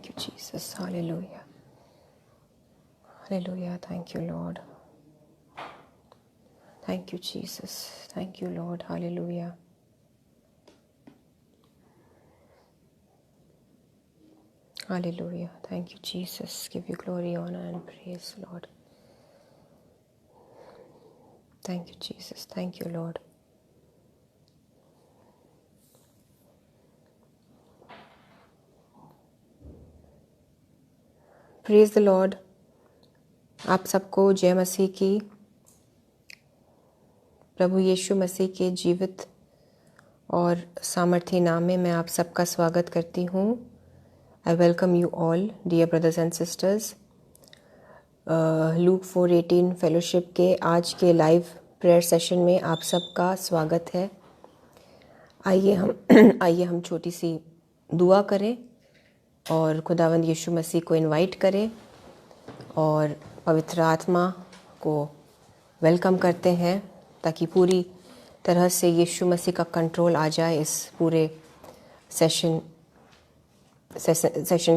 Thank you, Jesus. Hallelujah. Hallelujah. Thank you, Lord. Thank you, Jesus. Thank you, Lord. Hallelujah. Hallelujah. Thank you, Jesus. Give you glory, honor, and praise, Lord. Thank you, Jesus. Thank you, Lord. Praise the Lord. आप सबको जय मसीह की। प्रभु यीशु मसीह के जीवित और सामर्थी नाम में मैं आप सबका स्वागत करती हूँ। I welcome you all dear brothers and sisters. Luke 4:18 fellowship के आज के लाइव प्रेयर सेशन में आप सबका स्वागत है। आइए हम छोटी सी दुआ करें और खुदावंद यीशु मसीह को इनवाइट करें और पवित्र आत्मा को वेलकम करते हैं ताकि पूरी तरह से यीशु मसीह का कंट्रोल आ जाए इस पूरे सेशन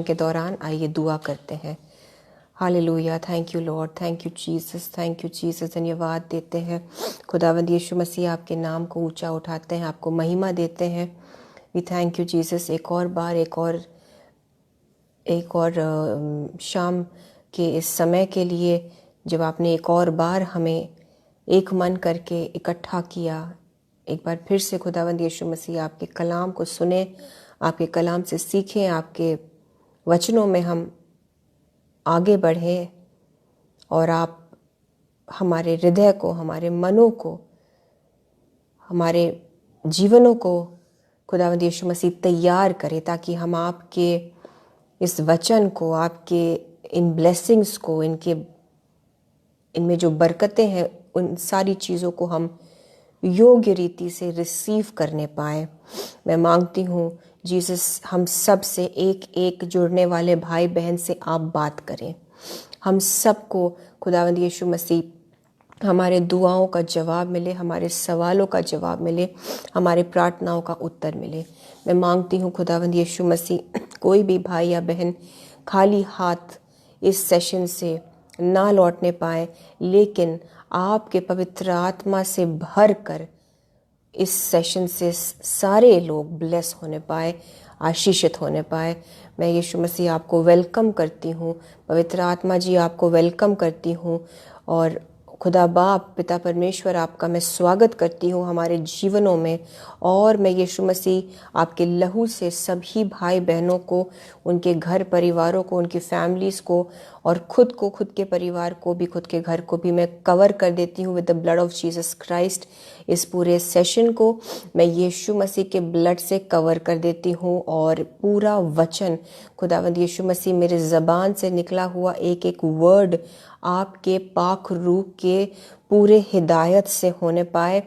के दौरान। आइए दुआ करते हैं। Hallelujah. Thank you Lord, thank you Jesus, thank you Jesus. धन्यवाद देते हैं खुदावंद यीशु मसीह, आपके नाम को ऊंचा उठाते हैं, आपको महिमा देते हैं। We thank you Jesus. एक और बार एक और शाम के इस समय के लिए जब आपने एक और बार हमें एक मन करके इकट्ठा किया। एक बार फिर से खुदावंद यीशु मसीह आपके कलाम को सुने, आपके कलाम से सीखें, आपके वचनों में हम आगे बढ़ें और आप हमारे हृदय को, हमारे मनों को, हमारे जीवनों को खुदावंद यीशु मसीह तैयार करें ताकि हम आपके इस वचन को, आपके इन ब्लेसिंग्स को, इनमें जो बरकतें हैं, उन सारी चीज़ों को हम योग्य रीति से रिसीव करने पाए। मैं मांगती हूँ जीसस, हम सब से एक एक जुड़ने वाले भाई बहन से आप बात करें। हम सबको खुदावंद यीशु मसीह हमारे दुआओं का जवाब मिले, हमारे सवालों का जवाब मिले, हमारे प्रार्थनाओं का उत्तर मिले। मैं मांगती हूँ खुदावंद यीशु मसीह, कोई भी भाई या बहन खाली हाथ इस सेशन से ना लौटने पाए, लेकिन आपके पवित्र आत्मा से भर कर इस सेशन से सारे लोग ब्लेस होने पाए, आशीषित होने पाए। मैं यीशु मसीह आपको वेलकम करती हूँ, पवित्र आत्मा जी आपको वेलकम करती हूँ और खुदा बाप पिता परमेश्वर आपका मैं स्वागत करती हूँ हमारे जीवनों में। और मैं यीशु मसीह आपके लहू से सभी भाई बहनों को, उनके घर परिवारों को, उनकी फैमिलीज़ को और खुद को, खुद के परिवार को भी, खुद के घर को भी मैं कवर कर देती हूँ with the blood of Jesus Christ. इस पूरे सेशन को मैं यीशु मसीह के ब्लड से कवर कर देती हूँ और पूरा वचन खुदावंद यीशु मसीह मेरे ज़बान से निकला हुआ एक एक वर्ड आपके पाक रूह के पूरे हिदायत से होने पाए।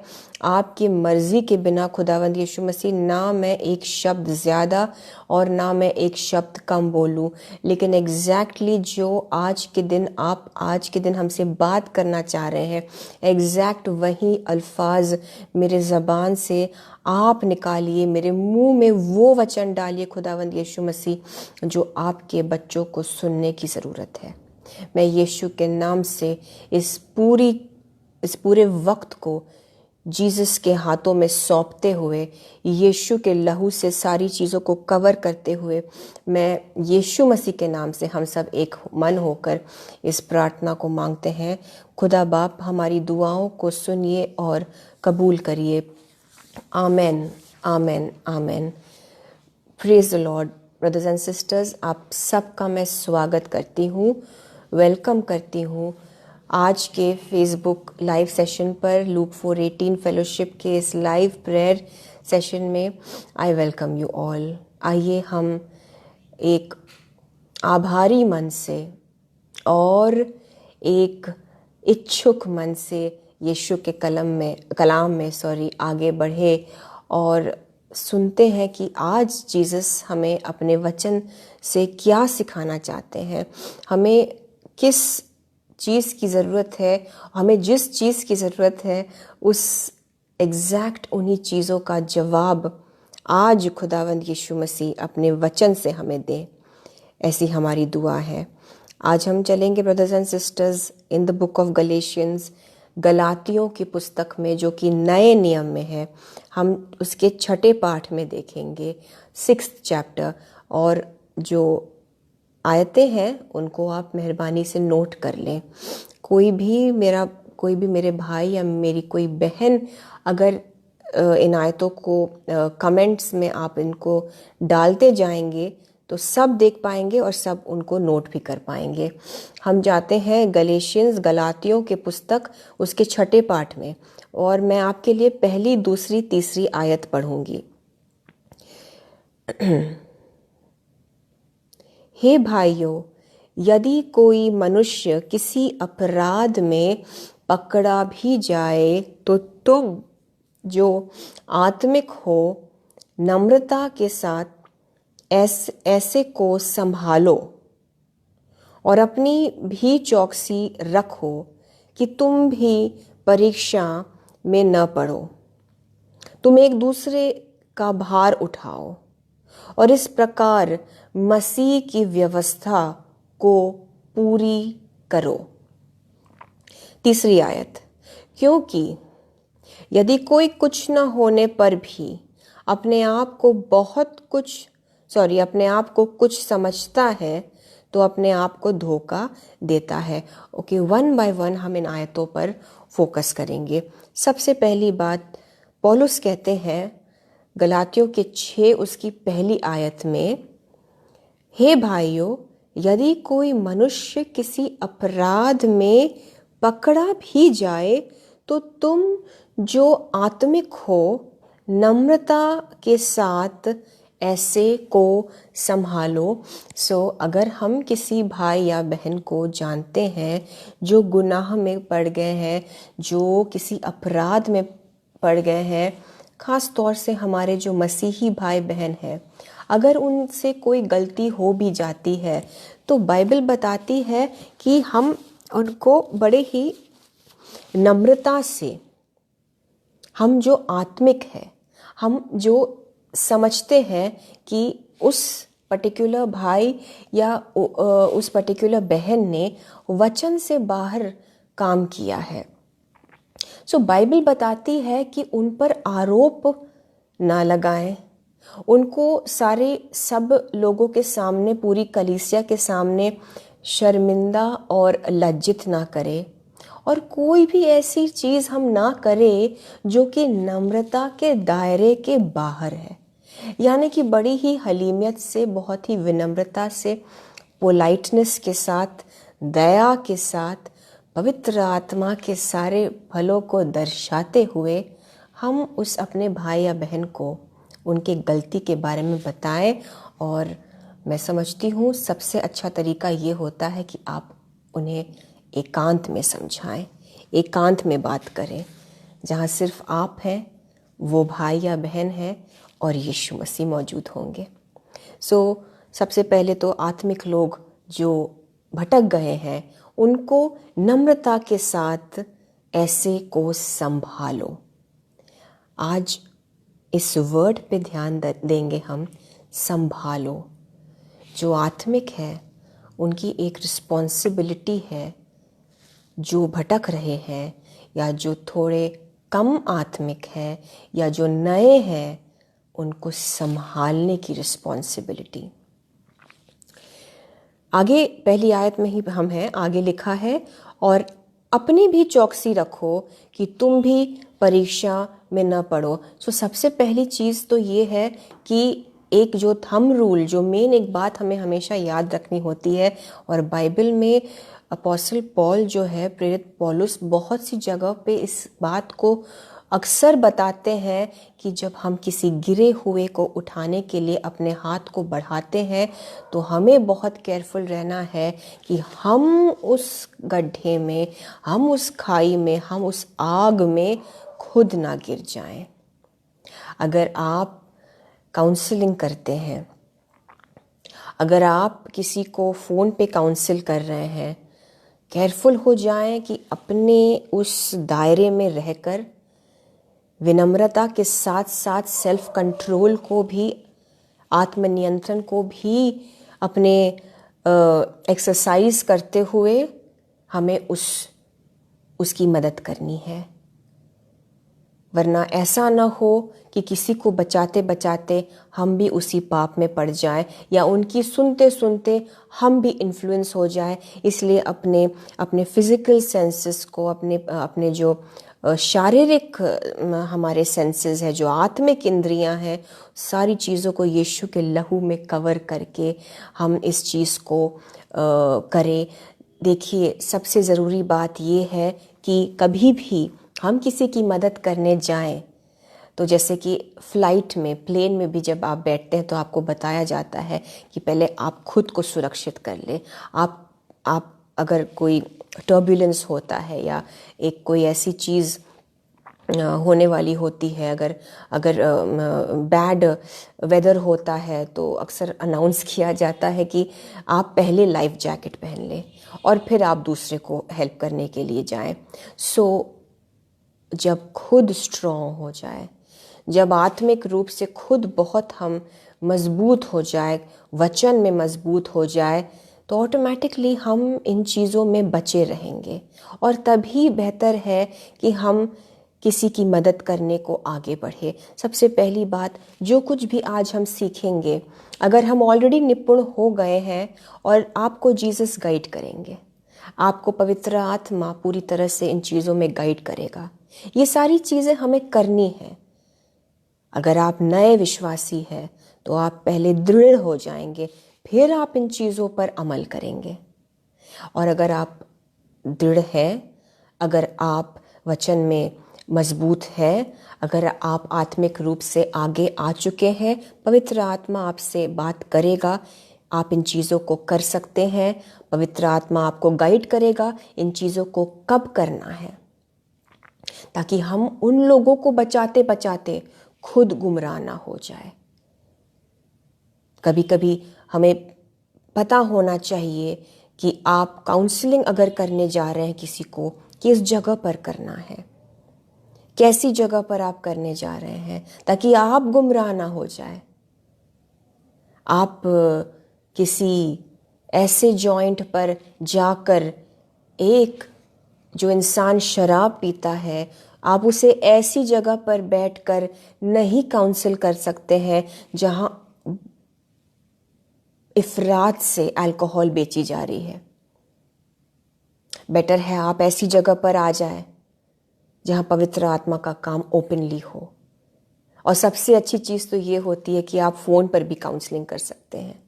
आपकी मर्ज़ी के बिना खुदावंद यीशु मसीह ना मैं एक शब्द ज़्यादा और ना मैं एक शब्द कम बोलूं, लेकिन एग्जैक्टली जो आज के दिन हमसे बात करना चाह रहे हैं, एग्जैक्ट वही अल्फाज मेरे ज़बान से आप निकालिए, मेरे मुंह में वो वचन डालिए खुदावंद यीशु मसीह जो आपके बच्चों को सुनने की ज़रूरत है। मैं यीशु के नाम से इस पूरे वक्त को जीसस के हाथों में सौंपते हुए, यीशु के लहू से सारी चीज़ों को कवर करते हुए, मैं यीशु मसीह के नाम से हम सब एक मन होकर इस प्रार्थना को मांगते हैं। खुदा बाप हमारी दुआओं को सुनिए और कबूल करिए। Amen, amen, amen. Praise the Lord. Brothers and sisters, आप सबका मैं स्वागत करती हूँ, वेलकम करती हूँ आज के फेसबुक लाइव सेशन पर। लूक 4:18 फेलोशिप के इस लाइव प्रेयर सेशन में आई वेलकम यू ऑल। आइए हम एक आभारी मन से और एक इच्छुक मन से यीशु के कलाम में आगे बढ़े और सुनते हैं कि आज जीसस हमें अपने वचन से क्या सिखाना चाहते हैं, हमें किस चीज़ की ज़रूरत है, हमें जिस चीज़ की ज़रूरत है उस एग्जैक्ट उन्हीं चीज़ों का जवाब आज खुदावंद यीशु मसीह अपने वचन से हमें दे। ऐसी हमारी दुआ है। आज हम चलेंगे brothers and sisters in the book of Galatians, गलातियों की पुस्तक में, जो कि नए नियम में है। हम उसके 6ठे पाठ में देखेंगे, 6th चैप्टर। और जो आयतें हैं उनको आप मेहरबानी से नोट कर लें। कोई भी मेरे भाई या मेरी कोई बहन अगर इन आयतों को कमेंट्स में आप इनको डालते जाएंगे तो सब देख पाएंगे और सब उनको नोट भी कर पाएंगे। हम जाते हैं गलेशियंस, गलातियों के पुस्तक, उसके 6ठे पाठ में, और मैं आपके लिए पहली, दूसरी, तीसरी आयत पढ़ूंगी। हे भाइयों, यदि कोई मनुष्य किसी अपराध में पकड़ा भी जाए तो तुम जो आत्मिक हो नम्रता के साथ ऐसे को संभालो और अपनी भी चौकसी रखो कि तुम भी परीक्षा में न पड़ो। तुम एक दूसरे का भार उठाओ और इस प्रकार मसीह की व्यवस्था को पूरी करो। तीसरी आयत, क्योंकि यदि कोई कुछ न होने पर भी अपने आप को कुछ समझता है तो अपने आप को धोखा देता है। ओके, वन बाय वन हम इन आयतों पर फोकस करेंगे। सबसे पहली बात पौलुस कहते हैं गलातियों के 6 उसकी पहली आयत में, हे भाइयों, यदि कोई मनुष्य किसी अपराध में पकड़ा भी जाए तो तुम जो आत्मिक हो नम्रता के साथ ऐसे को संभालो। अगर हम किसी भाई या बहन को जानते हैं जो गुनाह में पड़ गए हैं, जो किसी अपराध में पड़ गए हैं, खास तौर से हमारे जो मसीही भाई बहन हैं, अगर उनसे कोई गलती हो भी जाती है तो बाइबल बताती है कि हम उनको बड़े ही नम्रता से, हम जो आत्मिक है, हम जो समझते हैं कि उस पर्टिकुलर भाई या उस पर्टिकुलर बहन ने वचन से बाहर काम किया है, बाइबल बताती है कि उन पर आरोप ना लगाएं, उनको सब लोगों के सामने, पूरी कलीसिया के सामने शर्मिंदा और लज्जित ना करें, और कोई भी ऐसी चीज़ हम ना करें जो कि नम्रता के दायरे के बाहर है। यानी कि बड़ी ही हलीमियत से, बहुत ही विनम्रता से, पोलाइटनेस के साथ, दया के साथ, पवित्र आत्मा के सारे फलों को दर्शाते हुए हम उस अपने भाई या बहन को उनके गलती के बारे में बताएं। और मैं समझती हूँ सबसे अच्छा तरीका ये होता है कि आप उन्हें एकांत में समझाएं, एकांत में बात करें, जहाँ सिर्फ आप हैं, वो भाई या बहन है और यीशु मसीह मौजूद होंगे। सबसे पहले तो आत्मिक लोग जो भटक गए हैं उनको नम्रता के साथ ऐसे को संभालो। आज इस वर्ड पे ध्यान देंगे हम, संभालो। जो आत्मिक है उनकी एक रिस्पॉन्सिबिलिटी है, जो भटक रहे हैं या जो थोड़े कम आत्मिक हैं या जो नए हैं, उनको संभालने की रिस्पॉन्सिबिलिटी। आगे पहली आयत में ही हम हैं, आगे लिखा है, और अपनी भी चौकसी रखो कि तुम भी परीक्षा में न पड़ो। सबसे पहली चीज़ तो ये है कि एक जो थंब रूल, जो मेन एक बात हमें हमेशा याद रखनी होती है, और बाइबल में अपोस्टल पॉल जो है, प्रेरित पौलुस, बहुत सी जगह पे इस बात को अक्सर बताते हैं कि जब हम किसी गिरे हुए को उठाने के लिए अपने हाथ को बढ़ाते हैं तो हमें बहुत केयरफुल रहना है कि हम उस गड्ढे में, हम उस खाई में, हम उस आग में खुद ना गिर जाएं। अगर आप काउंसलिंग करते हैं, अगर आप किसी को फ़ोन पे काउंसिल कर रहे हैं, केयरफुल हो जाएं कि अपने उस दायरे में रहकर विनम्रता के साथ साथ सेल्फ कंट्रोल को भी, आत्मनियंत्रण को भी अपने एक्सरसाइज करते हुए हमें उसकी मदद करनी है, वरना ऐसा ना हो कि किसी को बचाते बचाते हम भी उसी पाप में पड़ जाएं या उनकी सुनते सुनते हम भी इन्फ्लुएंस हो जाए। इसलिए अपने अपने फिजिकल सेंसेस को, अपने जो शारीरिक हमारे सेंसेस है, जो आत्मिक इंद्रियां हैं, सारी चीज़ों को यीशु के लहू में कवर करके हम इस चीज़ को करें। देखिए, सबसे ज़रूरी बात ये है कि कभी भी हम किसी की मदद करने जाएं तो जैसे कि फ़्लाइट में, प्लेन में भी जब आप बैठते हैं तो आपको बताया जाता है कि पहले आप खुद को सुरक्षित कर लें। आप अगर कोई टर्बुलेंस होता है या एक कोई ऐसी चीज़ होने वाली होती है, अगर बैड वेदर होता है तो अक्सर अनाउंस किया जाता है कि आप पहले लाइफ जैकेट पहन लें और फिर आप दूसरे को हेल्प करने के लिए जाएं। जब खुद स्ट्रॉन्ग हो जाए, जब आत्मिक रूप से खुद बहुत हम मजबूत हो जाए, वचन में मजबूत हो जाए, तो ऑटोमेटिकली हम इन चीज़ों में बचे रहेंगे और तभी बेहतर है कि हम किसी की मदद करने को आगे बढ़े। सबसे पहली बात, जो कुछ भी आज हम सीखेंगे, अगर हम ऑलरेडी निपुण हो गए हैं और आपको जीसस गाइड करेंगे, आपको पवित्र आत्मा पूरी तरह से इन चीज़ों में गाइड करेगा। ये सारी चीज़ें हमें करनी है। अगर आप नए विश्वासी हैं तो आप पहले दृढ़ हो जाएंगे, फिर आप इन चीज़ों पर अमल करेंगे। और अगर आप दृढ़ हैं, अगर आप वचन में मजबूत हैं, अगर आप आत्मिक रूप से आगे आ चुके हैं, पवित्र आत्मा आपसे बात करेगा, आप इन चीज़ों को कर सकते हैं। पवित्र आत्मा आपको गाइड करेगा इन चीज़ों को कब करना है, ताकि हम उन लोगों को बचाते बचाते खुद गुमराह ना हो जाए। कभी कभी हमें पता होना चाहिए कि आप काउंसलिंग अगर करने जा रहे हैं किसी को, किस जगह पर करना है, कैसी जगह पर आप करने जा रहे हैं, ताकि आप गुमराह ना हो जाए। आप किसी ऐसे जॉइंट पर जाकर, एक जो इंसान शराब पीता है, आप उसे ऐसी जगह पर बैठकर नहीं काउंसिल कर सकते हैं जहां इफरात से अल्कोहल बेची जा रही है। बेटर है आप ऐसी जगह पर आ जाए जहां पवित्र आत्मा का काम ओपनली हो। और सबसे अच्छी चीज़ तो ये होती है कि आप फ़ोन पर भी काउंसलिंग कर सकते हैं।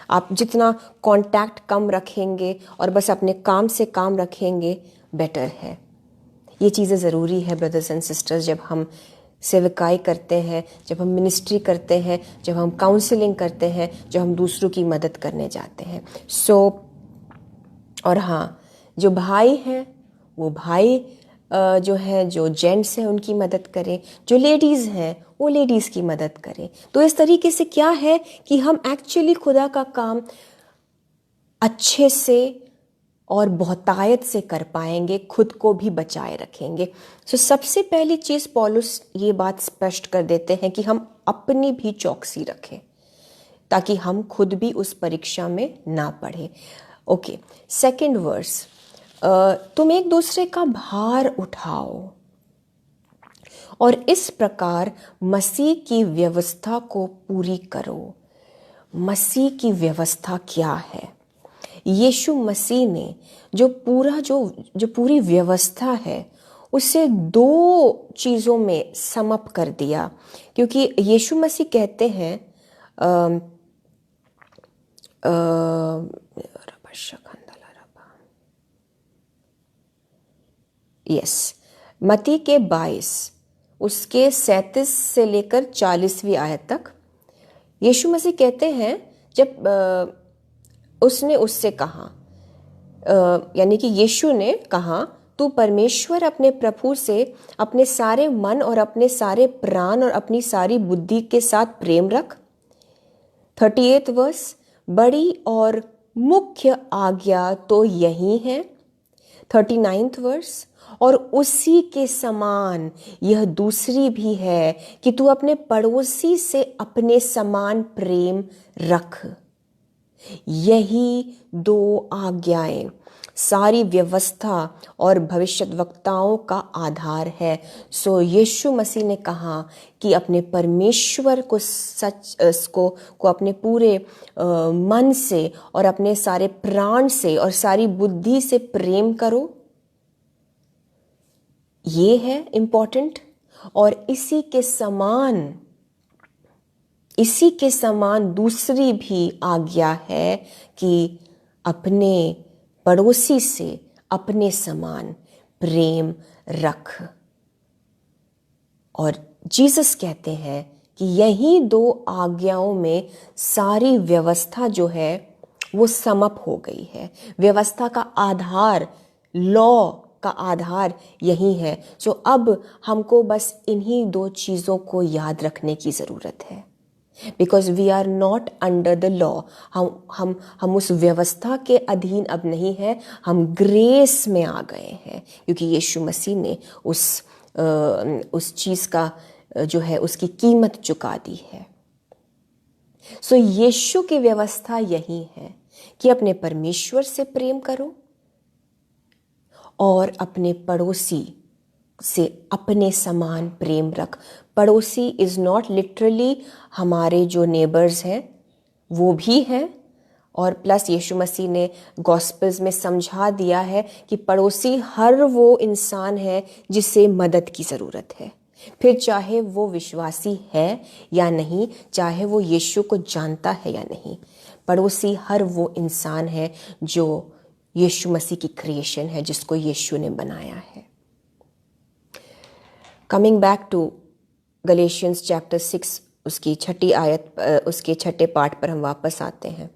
आप जितना कांटेक्ट कम रखेंगे और बस अपने काम से काम रखेंगे, बेटर है। ये चीज़ें ज़रूरी है ब्रदर्स एंड सिस्टर्स, जब हम सेवकाई करते हैं, जब हम मिनिस्ट्री करते हैं, जब हम काउंसलिंग करते हैं, जब हम दूसरों की मदद करने जाते हैं। और हाँ, जो भाई हैं वो भाई जो है, जो जेंट्स हैं उनकी मदद करें, जो लेडीज़ हैं वो लेडीज़ की मदद करें। तो इस तरीके से क्या है कि हम एक्चुअली खुदा का काम अच्छे से और बहुतायत से कर पाएंगे, खुद को भी बचाए रखेंगे। सबसे पहली चीज़ पौलुस ये बात स्पष्ट कर देते हैं कि हम अपनी भी चौकसी रखें, ताकि हम खुद भी उस परीक्षा में ना पड़े। ओके, सेकंड वर्स, तुम एक दूसरे का भार उठाओ और इस प्रकार मसीह की व्यवस्था को पूरी करो। मसीह की व्यवस्था क्या है? यीशु मसीह ने जो पूरी व्यवस्था है उसे दो चीज़ों में समअप कर दिया, क्योंकि यीशु मसीह कहते हैं मत्ती के 22 उसके 37 से लेकर 40वीं आयत तक यीशु मसीह कहते हैं, जब उसने उससे कहा, यानी कि यीशु ने कहा, तू परमेश्वर अपने प्रभु से अपने सारे मन और अपने सारे प्राण और अपनी सारी बुद्धि के साथ प्रेम रख। 38 वर्स, बड़ी और मुख्य आज्ञा तो यही है। 39 वर्स, और उसी के समान यह दूसरी भी है कि तू अपने पड़ोसी से अपने समान प्रेम रख। यही 2 आज्ञाएं सारी व्यवस्था और भविष्यद्वक्ताओं का आधार है। सो यीशु मसीह ने कहा कि अपने परमेश्वर को को अपने पूरे मन से और अपने सारे प्राण से और सारी बुद्धि से प्रेम करो। ये है इम्पोर्टेंट। और इसी के समान दूसरी भी आज्ञा है कि अपने पड़ोसी से अपने समान प्रेम रख। और जीसस कहते हैं कि यही 2 आज्ञाओं में सारी व्यवस्था जो है वो समअप हो गई है। व्यवस्था का आधार, लॉ का आधार यही है। सो अब हमको बस इन्हीं 2 चीज़ों को याद रखने की ज़रूरत है। Because we are not under the law. हम उस व्यवस्था के अधीन अब नहीं है, हम ग्रेस में आ गए हैं, क्योंकि यीशु मसीह ने उस चीज़ का जो है उसकी कीमत चुका दी है। सो यीशु की व्यवस्था यही है कि अपने परमेश्वर से प्रेम करो और अपने पड़ोसी से अपने समान प्रेम रख। पड़ोसी इज़ नॉट लिटरली हमारे जो नेबर्स हैं, वो भी हैं, और प्लस यीशु मसीह ने गॉस्पेल्स में समझा दिया है कि पड़ोसी हर वो इंसान है जिसे मदद की ज़रूरत है, फिर चाहे वो विश्वासी है या नहीं, चाहे वो यीशु को जानता है या नहीं। पड़ोसी हर वो इंसान है जो यीशु मसीह की क्रिएशन है, जिसको यीशु ने बनाया है। Coming back to Galatians chapter 6, उसकी 6ठी आयत, उसके 6ठे पाठ पर हम वापस आते हैं।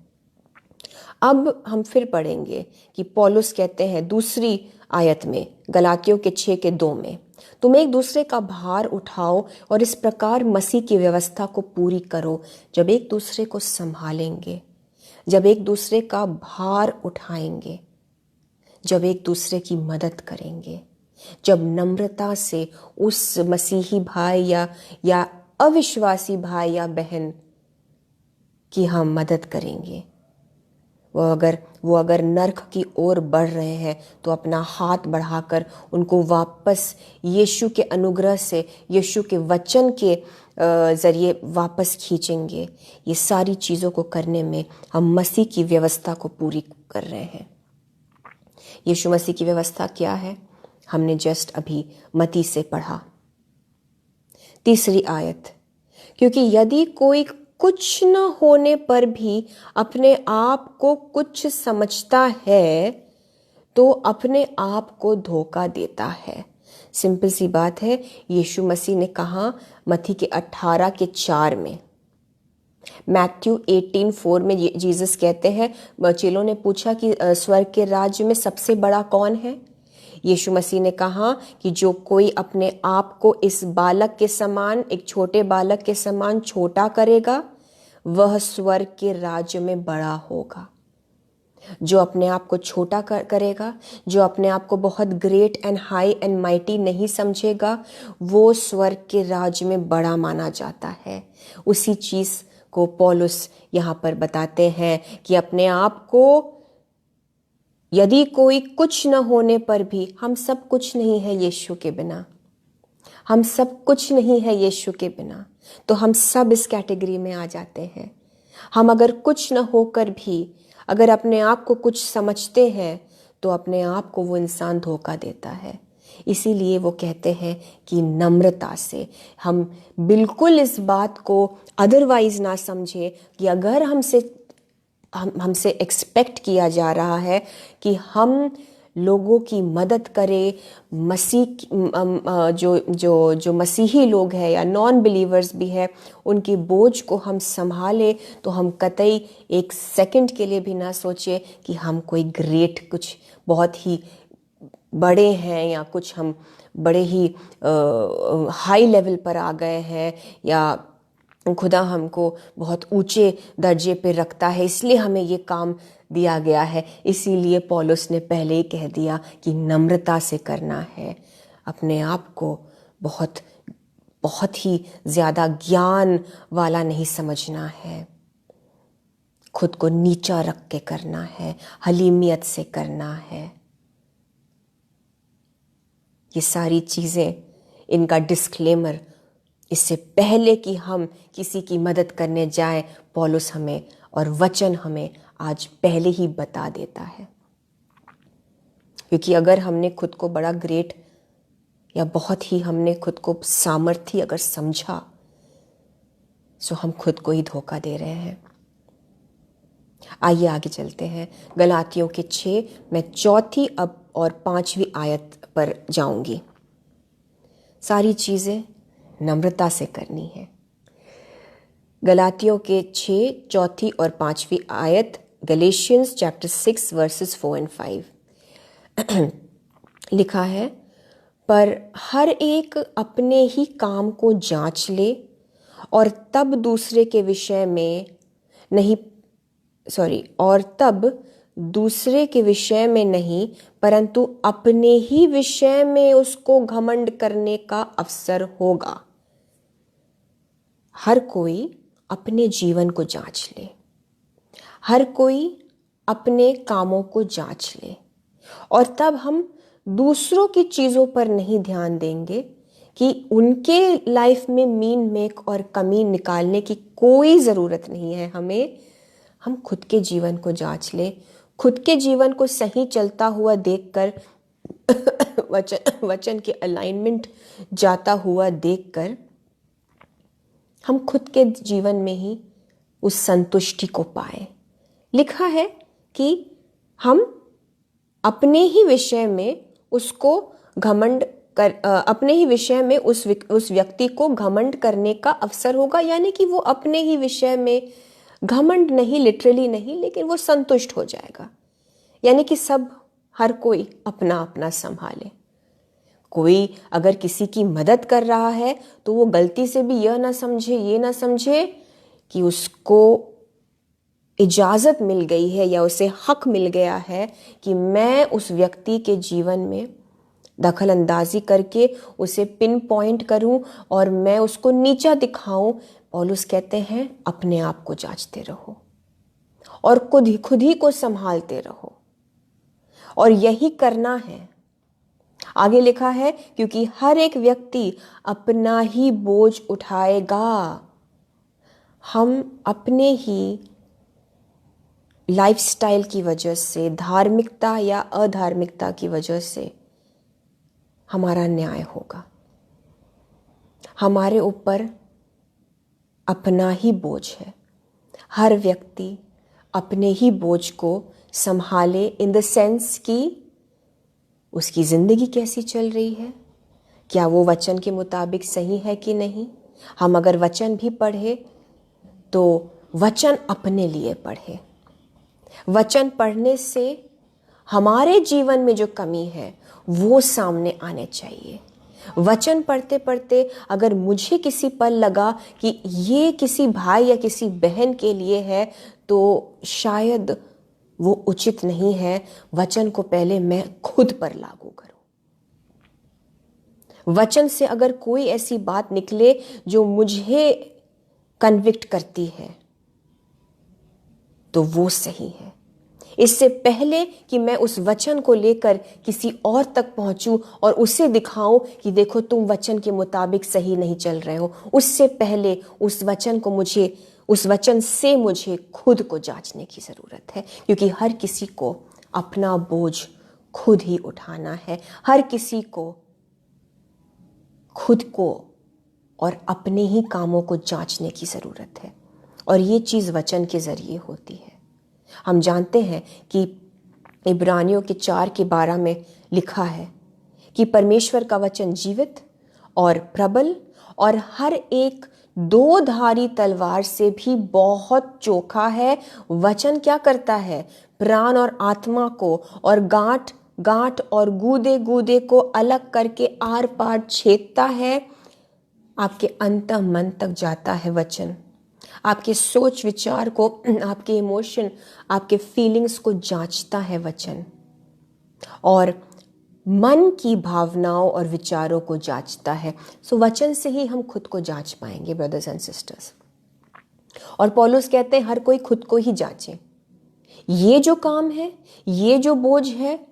अब हम फिर पढ़ेंगे कि पौलुस कहते हैं दूसरी आयत में, गलातियों के 6:2 में, तुम एक दूसरे का भार उठाओ और इस प्रकार मसीह की व्यवस्था को पूरी करो। जब एक दूसरे को संभालेंगे, जब एक दूसरे का भार उठाएंगे, जब एक दूसरे की मदद करेंगे, जब नम्रता से उस मसीही भाई या अविश्वासी भाई या बहन की हम मदद करेंगे, वो अगर नरक की ओर बढ़ रहे हैं तो अपना हाथ बढ़ाकर उनको वापस यीशु के अनुग्रह से, यीशु के वचन के ज़रिए वापस खींचेंगे। ये सारी चीज़ों को करने में हम मसीह की व्यवस्था को पूरी कर रहे हैं। यीशु मसीह की व्यवस्था क्या है? हमने जस्ट अभी मती से पढ़ा। तीसरी आयत, क्योंकि यदि कोई कुछ न होने पर भी अपने आप को कुछ समझता है तो अपने आप को धोखा देता है। सिंपल सी बात है, यीशु मसीह ने कहा मत्ती के 18:4 में, मैथ्यू 18:4 में जीसस कहते हैं, चेलों ने पूछा कि स्वर्ग के राज्य में सबसे बड़ा कौन है? यीशु मसीह ने कहा कि जो कोई अपने आप को इस बालक के समान, एक छोटे बालक के समान छोटा करेगा, वह स्वर्ग के राज्य में बड़ा होगा। जो अपने आप को छोटा करेगा, जो अपने आप को बहुत great and high and mighty नहीं समझेगा, वो स्वर्ग के राज्य में बड़ा माना जाता है। उसी चीज़ को पौलुस यहाँ पर बताते हैं कि अपने आप को, यदि कोई कुछ न होने पर भी, हम सब कुछ नहीं है यीशु के बिना, हम सब कुछ नहीं है यीशु के बिना, तो हम सब इस कैटेगरी में आ जाते हैं। हम अगर कुछ न होकर भी अगर अपने आप को कुछ समझते हैं तो अपने आप को वो इंसान धोखा देता है। इसीलिए वो कहते हैं कि नम्रता से हम बिल्कुल इस बात को अदरवाइज ना समझे कि अगर हमसे एक्सपेक्ट किया जा रहा है कि हम लोगों की मदद करें, जो मसीही लोग हैं या नॉन बिलीवर्स भी हैं, उनकी बोझ को हम संभालें, तो हम कतई एक सेकंड के लिए भी ना सोचें कि हम कोई ग्रेट, कुछ बहुत ही बड़े हैं या कुछ हम बड़े ही हाई लेवल पर आ गए हैं या खुदा हमको बहुत ऊंचे दर्जे पे रखता है इसलिए हमें ये काम दिया गया है। इसीलिए पौलुस ने पहले ही कह दिया कि नम्रता से करना है, अपने आप को बहुत बहुत ही ज़्यादा ज्ञान वाला नहीं समझना है। खुद को नीचा रख के करना है, हलीमियत से करना है। ये सारी चीज़ें, इनका डिस्क्लेमर इससे पहले कि हम किसी की मदद करने जाएं, पौलुस हमें और वचन हमें आज पहले ही बता देता है। क्योंकि अगर हमने खुद को बड़ा ग्रेट या बहुत ही हमने खुद को सामर्थी अगर समझा, तो हम खुद को ही धोखा दे रहे हैं। आइए आगे चलते हैं। गलातियों के 6, मैं 4 अब और 5वीं आयत पर जाऊंगी। सारी चीज़ें नम्रता से करनी है। गलातियों के 6, 4 और 5वीं आयत, गलेशियंस चैप्टर 6 वर्सेस 4 और 5 लिखा है, पर हर एक अपने ही काम को जांच ले और तब दूसरे के विषय में नहीं परंतु अपने ही विषय में उसको घमंड करने का अवसर होगा। हर कोई अपने जीवन को जांच ले, हर कोई अपने कामों को जांच ले, और तब हम दूसरों की चीज़ों पर नहीं ध्यान देंगे कि उनके लाइफ में मीन मेक और कमी निकालने की कोई ज़रूरत नहीं है हमें। हम खुद के जीवन को जांच ले, खुद के जीवन को सही चलता हुआ देखकर वचन के अलाइनमेंट जाता हुआ देखकर हम खुद के जीवन में ही उस संतुष्टि को पाए। लिखा है कि हम अपने ही विषय में उसको घमंड कर अपने ही विषय में उस व्यक्ति को घमंड करने का अवसर होगा। यानी कि वो अपने ही विषय में घमंड नहीं, लिटरली नहीं, लेकिन वो संतुष्ट हो जाएगा। यानी कि हर कोई अपना अपना संभाले। कोई अगर किसी की मदद कर रहा है तो वो गलती से भी ये ना समझे कि उसको इजाज़त मिल गई है या उसे हक मिल गया है कि मैं उस व्यक्ति के जीवन में दखल अंदाजी करके उसे पिन पॉइंट करूं और मैं उसको नीचा दिखाऊं। पौलुस कहते हैं अपने आप को जांचते रहो और खुद ही को संभालते रहो, और यही करना है। आगे लिखा है, क्योंकि हर एक व्यक्ति अपना ही बोझ उठाएगा। हम अपने ही लाइफस्टाइल की वजह से, धार्मिकता या अधार्मिकता की वजह से हमारा न्याय होगा। हमारे ऊपर अपना ही बोझ है। हर व्यक्ति अपने ही बोझ को संभाले, इन द सेंस कि उसकी ज़िंदगी कैसी चल रही है, क्या वो वचन के मुताबिक सही है कि नहीं। हम अगर वचन भी पढ़े तो वचन अपने लिए पढ़े। वचन पढ़ने से हमारे जीवन में जो कमी है वो सामने आने चाहिए। वचन पढ़ते पढ़ते अगर मुझे किसी पल लगा कि ये किसी भाई या किसी बहन के लिए है तो शायद वो उचित नहीं है। वचन को पहले मैं खुद पर लागू करूं। वचन से अगर कोई ऐसी बात निकले जो मुझे कन्विक्ट करती है तो वो सही है। इससे पहले कि मैं उस वचन को लेकर किसी और तक पहुंचूं और उसे दिखाऊं कि देखो तुम वचन के मुताबिक सही नहीं चल रहे हो, उससे पहले उस वचन से मुझे खुद को जांचने की ज़रूरत है। क्योंकि हर किसी को अपना बोझ खुद ही उठाना है। हर किसी को खुद को और अपने ही कामों को जांचने की ज़रूरत है, और ये चीज़ वचन के ज़रिए होती है। हम जानते हैं कि इब्रानियों के 4:12 में लिखा है कि परमेश्वर का वचन जीवित और प्रबल और हर एक 2-धारी तलवार से भी बहुत चोखा है। वचन क्या करता है? प्राण और आत्मा को और गांठ गांठ और गूदे गूदे को अलग करके आर पार छेदता है। आपके अंत मन तक जाता है वचन। आपके सोच विचार को, आपके इमोशन, आपके फीलिंग्स को जांचता है वचन, और मन की भावनाओं और विचारों को जांचता है। सो वचन से ही हम खुद को जांच पाएंगे ब्रदर्स एंड सिस्टर्स। और पौलुस कहते हैं हर कोई खुद को ही जांचे। ये जो काम है, ये जो बोझ है,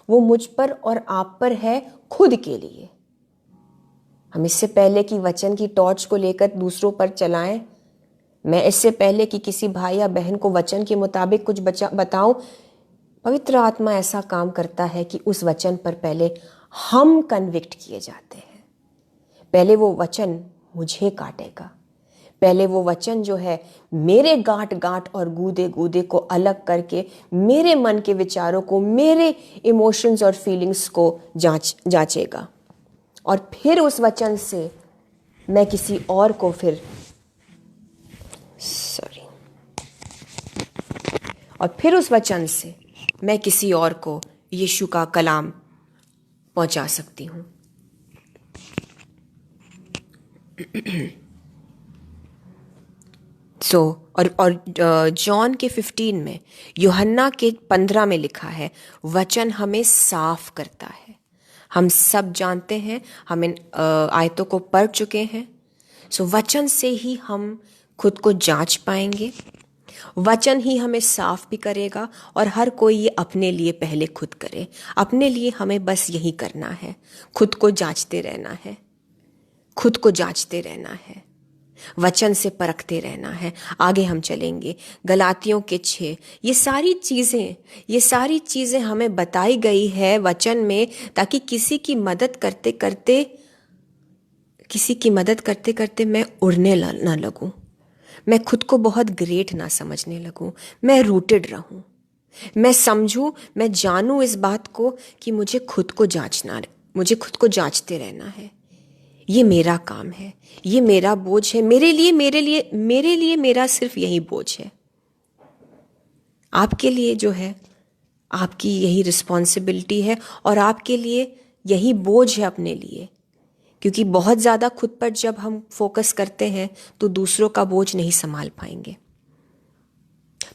वो मुझ पर और आप पर है खुद के लिए। हम इससे पहले कि वचन की टॉर्च को लेकर दूसरों पर चलाएं, मैं इससे पहले कि किसी भाई या बहन को वचन के मुताबिक कुछ बताऊं, पवित्र आत्मा ऐसा काम करता है कि उस वचन पर पहले हम कन्विक्ट किए जाते हैं। पहले वो वचन मुझे काटेगा, पहले वो वचन जो है मेरे गांठ गांठ और गूदे गूदे को अलग करके मेरे मन के विचारों को, मेरे इमोशंस और फीलिंग्स को जांचेगा। और फिर उस वचन से मैं किसी और को फिर उस वचन से मैं किसी और को यीशु का कलाम पहुंचा सकती हूं। और जॉन के 15 में, यूहन्ना के 15 में लिखा है, वचन हमें साफ करता है। हम सब जानते हैं, हम इन आयतों को पढ़ चुके हैं। वचन से ही हम खुद को जांच पाएंगे, वचन ही हमें साफ भी करेगा। और हर कोई ये अपने लिए पहले खुद करे। अपने लिए हमें बस यही करना है, खुद को जांचते रहना है, खुद को जांचते रहना है, वचन से परखते रहना है। आगे हम चलेंगे गलातियों के 6। ये सारी चीजें हमें बताई गई है वचन में, ताकि किसी की मदद करते करते मैं उड़ने ना लगूं, मैं खुद को बहुत ग्रेट ना समझने लगूं, मैं रूटेड रहूं, मैं समझूं, मैं जानूं इस बात को कि मुझे खुद को जांचते रहना है। ये मेरा काम है, ये मेरा बोझ है, मेरे लिए मेरा सिर्फ यही बोझ है। आपके लिए जो है, आपकी यही रिस्पॉन्सिबिलिटी है और आपके लिए यही बोझ है अपने लिए। क्योंकि बहुत ज़्यादा खुद पर जब हम फोकस करते हैं तो दूसरों का बोझ नहीं संभाल पाएंगे।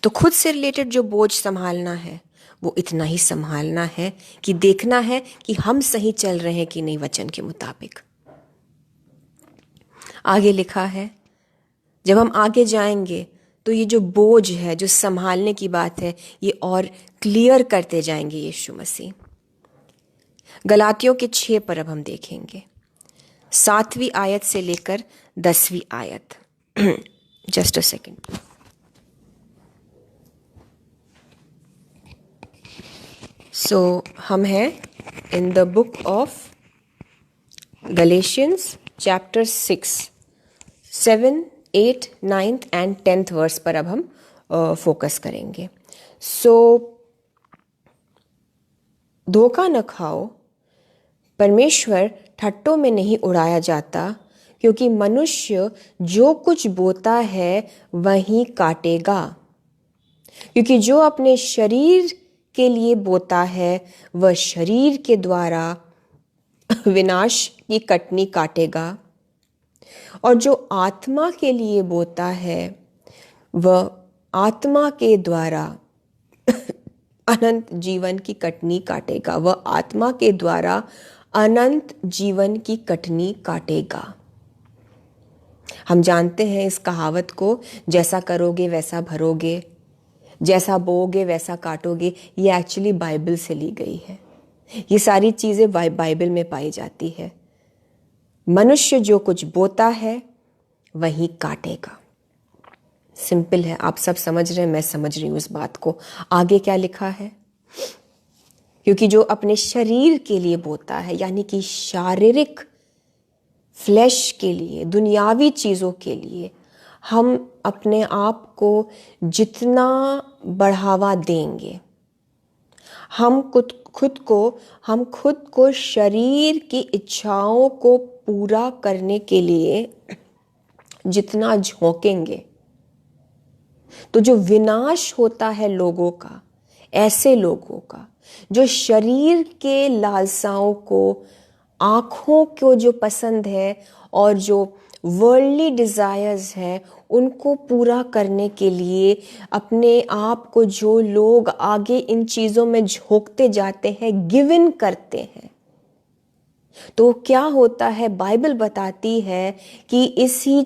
तो खुद से रिलेटेड जो बोझ संभालना है वो इतना ही संभालना है कि देखना है कि हम सही चल रहे हैं कि नहीं वचन के मुताबिक। आगे लिखा है, जब हम आगे जाएंगे तो ये जो बोझ है, जो संभालने की बात है, ये और क्लियर करते जाएंगे यीशु मसीह। गलातियों के 6 पर अब हम देखेंगे, 7वीं आयत से लेकर 10वीं आयत। Just a second. हम हैं in the book of Galatians chapter 6, 7, 8, 9 and 10 verse पर अब हम फोकस करेंगे। धोखा न खाओ, परमेश्वर ठट्टों में नहीं उड़ाया जाता, क्योंकि मनुष्य जो कुछ बोता है वही काटेगा। क्योंकि जो अपने शरीर के लिए बोता है वह शरीर के द्वारा विनाश की कटनी काटेगा, और जो आत्मा के लिए बोता है वह आत्मा के द्वारा अनंत जीवन की कटनी काटेगा। वह आत्मा के द्वारा अनंत जीवन की कटनी काटेगा। हम जानते हैं इस कहावत को, जैसा करोगे वैसा भरोगे, जैसा बोओगे वैसा काटोगे। ये एक्चुअली बाइबल से ली गई है। ये सारी चीजें बाइबल में पाई जाती है। मनुष्य जो कुछ बोता है वही काटेगा। सिंपल है, आप सब समझ रहे हैं, मैं समझ रही हूं इस बात को। आगे क्या लिखा है, क्योंकि जो अपने शरीर के लिए बोता है, यानी कि शारीरिक फ्लैश के लिए, दुनियावी चीज़ों के लिए, हम अपने आप को जितना बढ़ावा देंगे, हम खुद को शरीर की इच्छाओं को पूरा करने के लिए जितना झोंकेंगे, तो जो विनाश होता है लोगों का, ऐसे लोगों का जो शरीर के लालसाओं को, आँखों को जो पसंद है और जो वर्ल्डली डिज़ायर्स है, उनको पूरा करने के लिए अपने आप को जो लोग आगे इन चीज़ों में झोंकते जाते हैं, गिव इन करते हैं, तो क्या होता है, बाइबल बताती है कि इन्हीं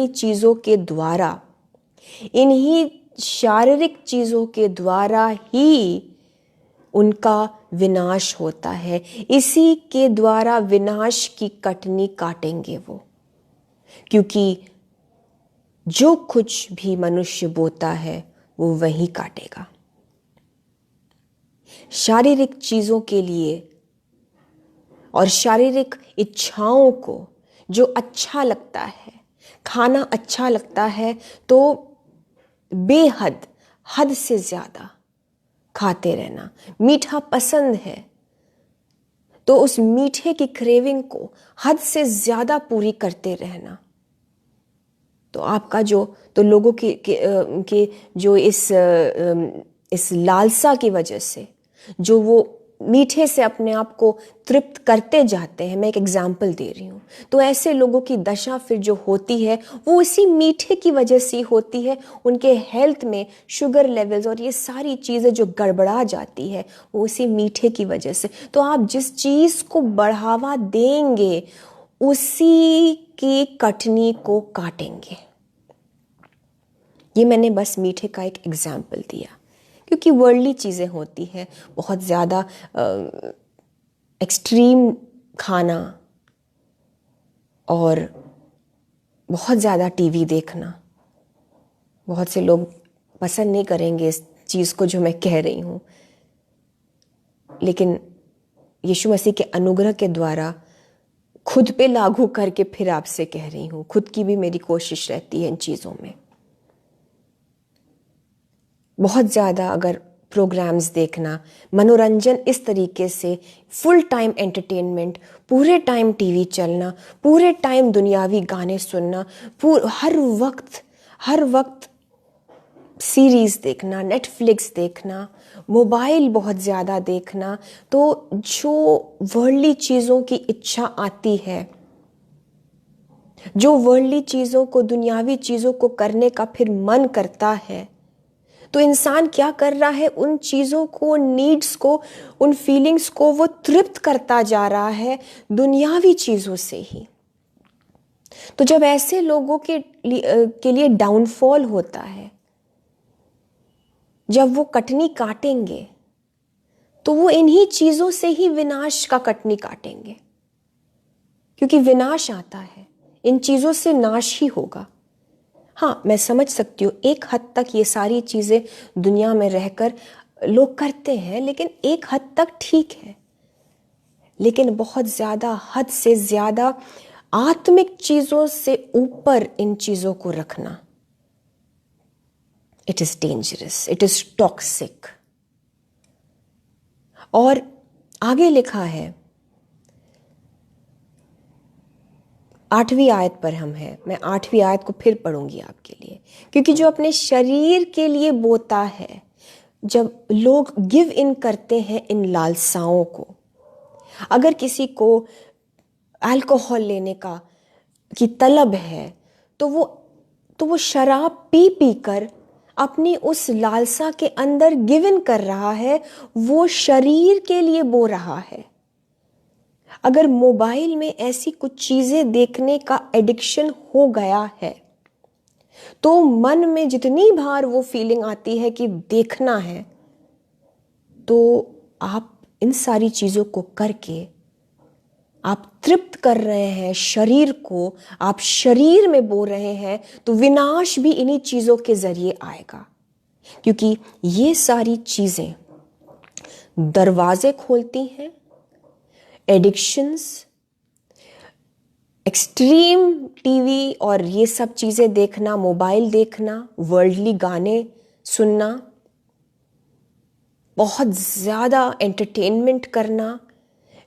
चीज़ों के द्वारा, इन्हीं शारीरिक चीज़ों के द्वारा ही उनका विनाश होता है। इसी के द्वारा विनाश की कटनी काटेंगे वो, क्योंकि जो कुछ भी मनुष्य बोता है वो वही काटेगा। शारीरिक चीज़ों के लिए और शारीरिक इच्छाओं को, जो अच्छा लगता है, खाना अच्छा लगता है तो बेहद, हद से ज़्यादा खाते रहना। मीठा पसंद है तो उस मीठे की क्रेविंग को हद से ज़्यादा पूरी करते रहना। तो आपका तो लोगों के जो इस लालसा की वजह से जो वो मीठे से अपने आप को तृप्त करते जाते हैं, मैं एक एग्जाम्पल दे रही हूँ, तो ऐसे लोगों की दशा फिर जो होती है वो इसी मीठे की वजह से होती है। उनके हेल्थ में शुगर लेवल्स और ये सारी चीज़ें जो गड़बड़ा जाती है वो इसी मीठे की वजह से। तो आप जिस चीज़ को बढ़ावा देंगे उसी की कटनी को काटेंगे। ये मैंने बस मीठे का एक एग्जाम्पल दिया, क्योंकि वर्ल्डली चीज़ें होती हैं, बहुत ज़्यादा एक्सट्रीम खाना और बहुत ज़्यादा टीवी देखना। बहुत से लोग पसंद नहीं करेंगे इस चीज़ को जो मैं कह रही हूँ, लेकिन यीशु मसीह के अनुग्रह के द्वारा खुद पे लागू करके फिर आपसे कह रही हूँ। खुद की भी मेरी कोशिश रहती है इन चीज़ों में। बहुत ज़्यादा अगर प्रोग्राम्स देखना, मनोरंजन इस तरीके से, फुल टाइम एंटरटेनमेंट, पूरे टाइम टीवी चलना, पूरे टाइम दुनियावी गाने सुनना, हर वक्त सीरीज़ देखना, नेटफ्लिक्स देखना, मोबाइल बहुत ज़्यादा देखना, तो जो वर्ल्डली चीज़ों की इच्छा आती है, जो वर्ल्डली चीज़ों को, दुनियावी चीज़ों को करने का फिर मन करता है, तो इंसान क्या कर रहा है, उन चीज़ों को, नीड्स को, उन फीलिंग्स को वो तृप्त करता जा रहा है दुनियावी चीज़ों से ही। तो जब ऐसे लोगों के लिए डाउनफॉल होता है, जब वो कटनी काटेंगे तो वो इन्हीं चीज़ों से ही विनाश का कटनी काटेंगे, क्योंकि विनाश आता है, इन चीज़ों से नाश ही होगा। हाँ, मैं समझ सकती हूँ एक हद तक ये सारी चीज़ें दुनिया में रहकर लोग करते हैं, लेकिन एक हद तक ठीक है। लेकिन बहुत ज़्यादा, हद से ज़्यादा आत्मिक चीज़ों से ऊपर इन चीज़ों को रखना, it is dangerous, it is toxic. और आगे लिखा है, 8वीं आयत पर हम हैं। मैं 8वीं आयत को फिर पढ़ूंगी आपके लिए, क्योंकि जो अपने शरीर के लिए बोता है, जब लोग गिव इन करते हैं इन लालसाओं को, अगर किसी को अल्कोहल लेने की तलब है तो वो शराब पी कर अपनी उस लालसा के अंदर गिव इन कर रहा है, वो शरीर के लिए बो रहा है। अगर मोबाइल में ऐसी कुछ चीज़ें देखने का एडिक्शन हो गया है तो मन में जितनी बार वो फीलिंग आती है कि देखना है, तो आप इन सारी चीज़ों को करके आप तृप्त कर रहे हैं शरीर को, आप शरीर में बो रहे हैं, तो विनाश भी इन्हीं चीज़ों के ज़रिए आएगा। क्योंकि ये सारी चीज़ें दरवाजे खोलती हैं एडिक्शंस, एक्सट्रीम टीवी और ये सब चीज़ें देखना, मोबाइल देखना, वर्ल्डली गाने सुनना, बहुत ज़्यादा एंटरटेनमेंट करना,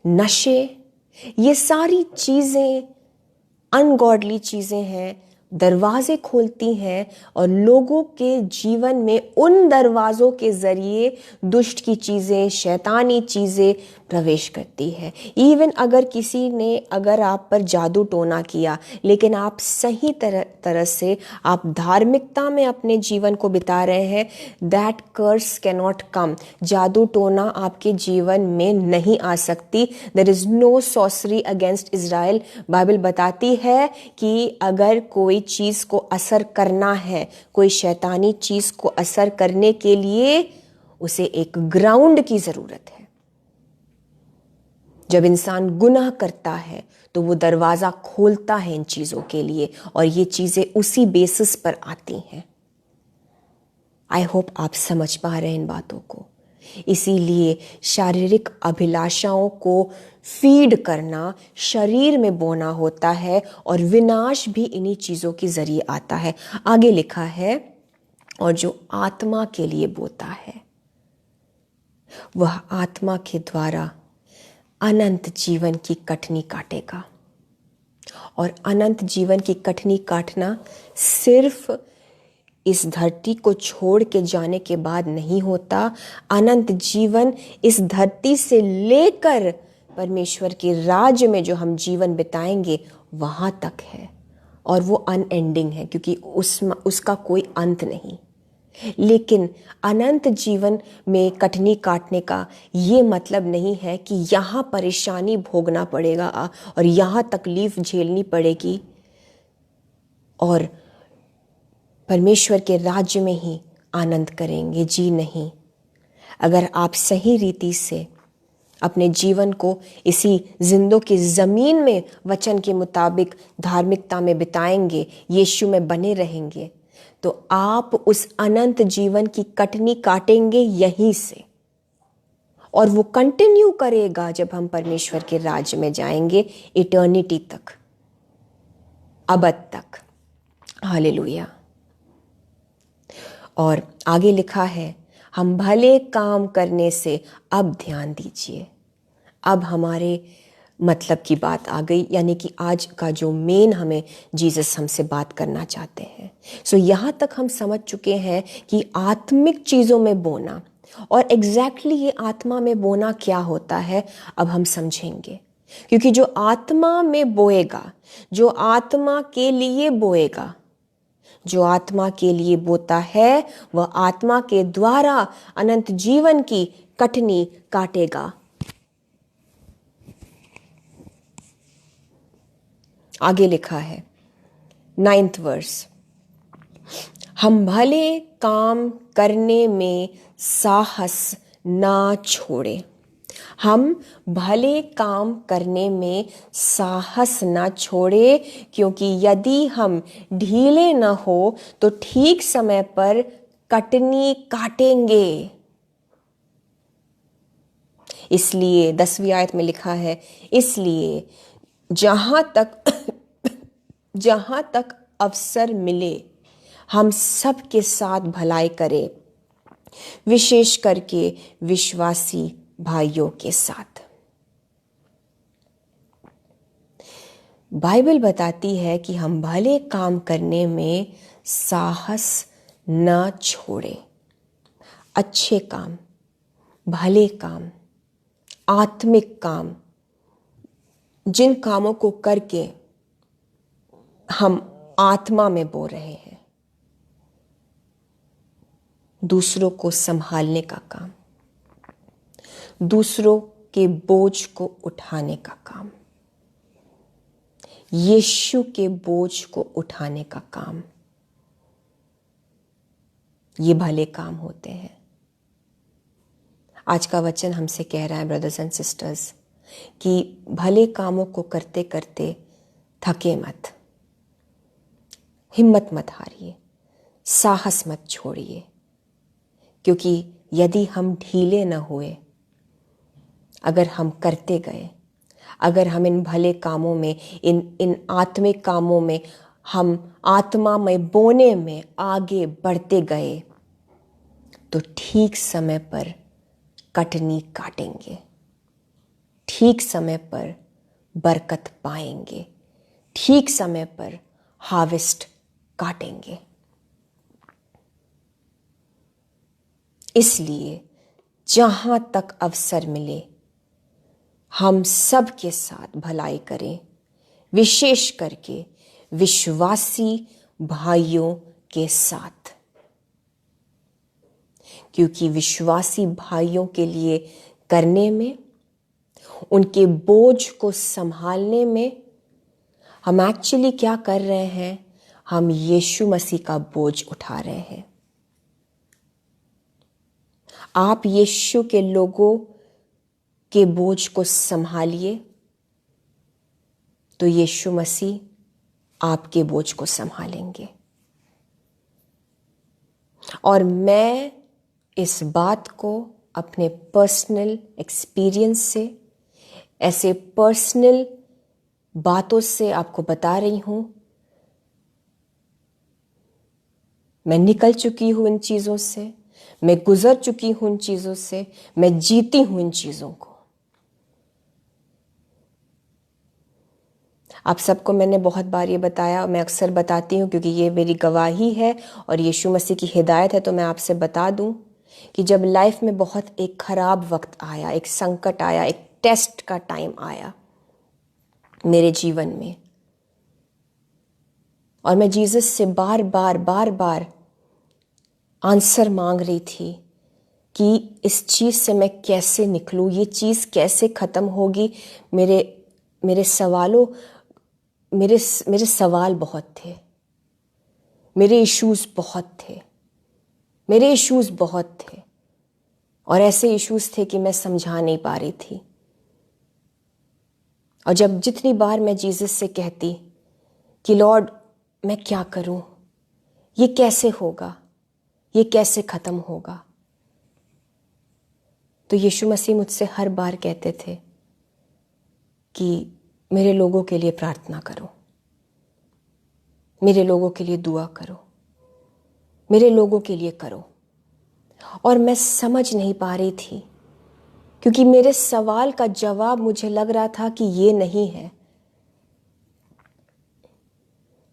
नशे, ये सारी चीज़ें अनगॉडली चीज़ें हैं, दरवाजे खोलती हैं और लोगों के जीवन में उन दरवाज़ों के ज़रिए दुष्ट की चीज़ें, शैतानी चीज़ें प्रवेश करती है। इवन अगर आप पर जादू टोना किया, लेकिन आप सही तरह से आप धार्मिकता में अपने जीवन को बिता रहे हैं, दैट कर्स कैनॉट कम। जादू टोना आपके जीवन में नहीं आ सकती। There is no sorcery against Israel. Bible बताती है कि अगर कोई चीज़ को असर करना है, कोई शैतानी चीज़ को असर करने के लिए उसे एक ग्राउंड की ज़रूरत है। जब इंसान गुनाह करता है तो वो दरवाज़ा खोलता है इन चीज़ों के लिए, और ये चीज़ें उसी बेसिस पर आती हैं। आई होप आप समझ पा रहे हैं इन बातों को। इसीलिए शारीरिक अभिलाषाओं को फीड करना शरीर में बोना होता है, और विनाश भी इन्हीं चीज़ों के जरिए आता है। आगे लिखा है, और जो आत्मा के लिए बोता है वह आत्मा के द्वारा अनंत जीवन की कटनी काटेगा। और अनंत जीवन की कटनी काटना सिर्फ इस धरती को छोड़ के जाने के बाद नहीं होता। अनंत जीवन इस धरती से लेकर परमेश्वर के राज्य में जो हम जीवन बिताएंगे वहां तक है, और वो अनएंडिंग है, क्योंकि उसका कोई अंत नहीं। लेकिन अनंत जीवन में कटनी काटने का ये मतलब नहीं है कि यहाँ परेशानी भोगना पड़ेगा और यहाँ तकलीफ झेलनी पड़ेगी और परमेश्वर के राज्य में ही आनंद करेंगे। जी नहीं। अगर आप सही रीति से अपने जीवन को इसी जिंदों की ज़मीन में वचन के मुताबिक धार्मिकता में बिताएंगे, यीशु में बने रहेंगे, तो आप उस अनंत जीवन की कटनी काटेंगे यहीं से, और वो कंटिन्यू करेगा जब हम परमेश्वर के राज्य में जाएंगे, इटर्निटी तक, अबद तक। हालेलुया। और आगे लिखा है, हम भले काम करने से अब ध्यान दीजिए। अब हमारे मतलब की बात आ गई, यानी कि आज का जो मेन हमें जीसस हमसे बात करना चाहते हैं। सो यहाँ तक हम समझ चुके हैं कि आत्मिक चीज़ों में बोना, और एग्जैक्टली ये आत्मा में बोना क्या होता है अब हम समझेंगे। क्योंकि जो आत्मा में बोएगा, जो आत्मा के लिए बोएगा, जो आत्मा के लिए बोता है, वह आत्मा के द्वारा अनंत जीवन की कटनी काटेगा। आगे लिखा है 9th वर्स, हम भले काम करने में साहस ना छोड़े। हम भले काम करने में साहस ना छोड़े, क्योंकि यदि हम ढीले न हो तो ठीक समय पर कटनी काटेंगे। इसलिए 10वीं आयत में लिखा है, इसलिए जहां तक अवसर मिले हम सब के साथ भलाई करें, विशेष करके विश्वासी भाइयों के साथ। बाइबल बताती है कि हम भले काम करने में साहस न छोड़ें। अच्छे काम, भले काम, आत्मिक काम, जिन कामों को करके हम आत्मा में बो रहे हैं, दूसरों को संभालने का काम, दूसरों के बोझ को उठाने का काम, यीशु के बोझ को उठाने का काम, ये भले काम होते हैं। आज का वचन हमसे कह रहा है ब्रदर्स एंड सिस्टर्स कि भले कामों को करते करते थके मत, हिम्मत मत हारिए, साहस मत छोड़िए, क्योंकि यदि हम ढीले न हुए, अगर हम करते गए, अगर हम इन भले कामों में, इन आत्मिक कामों में, हम आत्मा में बोने में आगे बढ़ते गए, तो ठीक समय पर कटनी काटेंगे, ठीक समय पर बरकत पाएंगे, ठीक समय पर हार्वेस्ट काटेंगे। इसलिए जहां तक अवसर मिले हम सब के साथ भलाई करें, विशेष करके विश्वासी भाइयों के साथ, क्योंकि विश्वासी भाइयों के लिए करने में, उनके बोझ को संभालने में हम एक्चुअली क्या कर रहे हैं? हम यीशु मसीह का बोझ उठा रहे हैं। आप यीशु के लोगों के बोझ को संभालिए तो यीशु मसीह आपके बोझ को संभालेंगे। और मैं इस बात को अपने पर्सनल एक्सपीरियंस से, ऐसे पर्सनल बातों से आपको बता रही हूं। मैं निकल चुकी हूं इन चीजों से, मैं गुजर चुकी हूं इन चीजों से, मैं जीती हूं इन चीजों को। आप सबको मैंने बहुत बार ये बताया, मैं अक्सर बताती हूँ क्योंकि ये मेरी गवाही है और यीशु मसीह की हिदायत है। तो मैं आपसे बता दूं कि जब लाइफ में बहुत एक खराब वक्त आया, एक संकट आया, एक टेस्ट का टाइम आया मेरे जीवन में, और मैं जीसस से बार बार आंसर मांग रही थी कि इस चीज से मैं कैसे निकलूं, ये चीज कैसे खत्म होगी। मेरे सवाल बहुत थे, मेरे इश्यूज बहुत थे, और ऐसे इश्यूज थे कि मैं समझा नहीं पा रही थी। और जब जितनी बार मैं जीसस से कहती कि लॉर्ड मैं क्या करूं, ये कैसे होगा, ये कैसे खत्म होगा, तो यीशु मसीह मुझसे हर बार कहते थे कि मेरे लोगों के लिए प्रार्थना करो, मेरे लोगों के लिए दुआ करो, मेरे लोगों के लिए करो। और मैं समझ नहीं पा रही थी क्योंकि मेरे सवाल का जवाब मुझे लग रहा था कि ये नहीं है।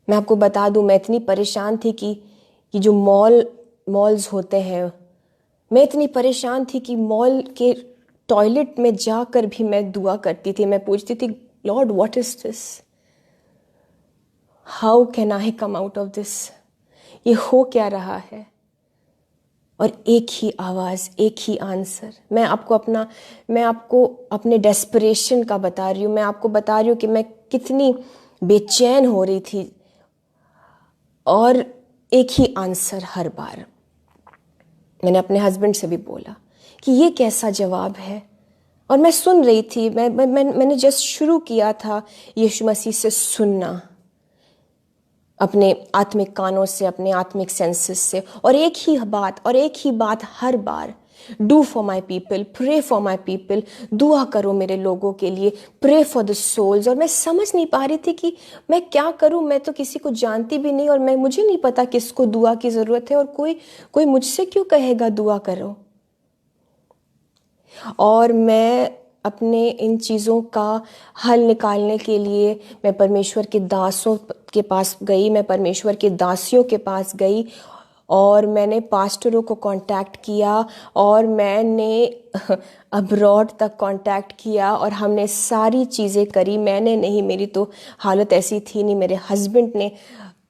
मैं आपको बता दूं, मैं इतनी परेशान थी कि जो मॉल्स होते हैं, मैं इतनी परेशान थी कि मॉल के टॉयलेट में जाकर भी मैं दुआ करती थी। मैं पूछती थी, Lord what is this, how can I come out of this, ये हो क्या रहा है। और एक ही आवाज, एक ही आंसर। मैं आपको अपने डेस्परेशन का बता रही हूँ, मैं आपको बता रही हूँ कि मैं कितनी बेचैन हो रही थी। और एक ही आंसर हर बार। मैंने अपने हस्बैंड से भी बोला कि ये कैसा जवाब है, और मैं सुन रही थी। मैंने जस्ट शुरू किया था यीशु मसीह से सुनना, अपने आत्मिक कानों से, अपने आत्मिक सेंसेस से। और एक ही बात हर बार, do for my people, pray for my people, दुआ करो मेरे लोगों के लिए, प्रे फॉर द सोल्स। और मैं समझ नहीं पा रही थी कि मैं क्या करूं, मैं तो किसी को जानती भी नहीं, और मुझे नहीं पता किसको दुआ की जरूरत है, और कोई मुझसे क्यों कहेगा दुआ करो। और मैं अपने इन चीज़ों का हल निकालने के लिए मैं परमेश्वर के दासों के पास गई, मैं परमेश्वर के दासियों के पास गई, और मैंने पास्टरों को कांटेक्ट किया, और मैंने अब्रॉड तक कांटेक्ट किया, और हमने सारी चीज़ें करी। मैंने नहीं, मेरी तो हालत ऐसी थी नहीं, मेरे हस्बैंड ने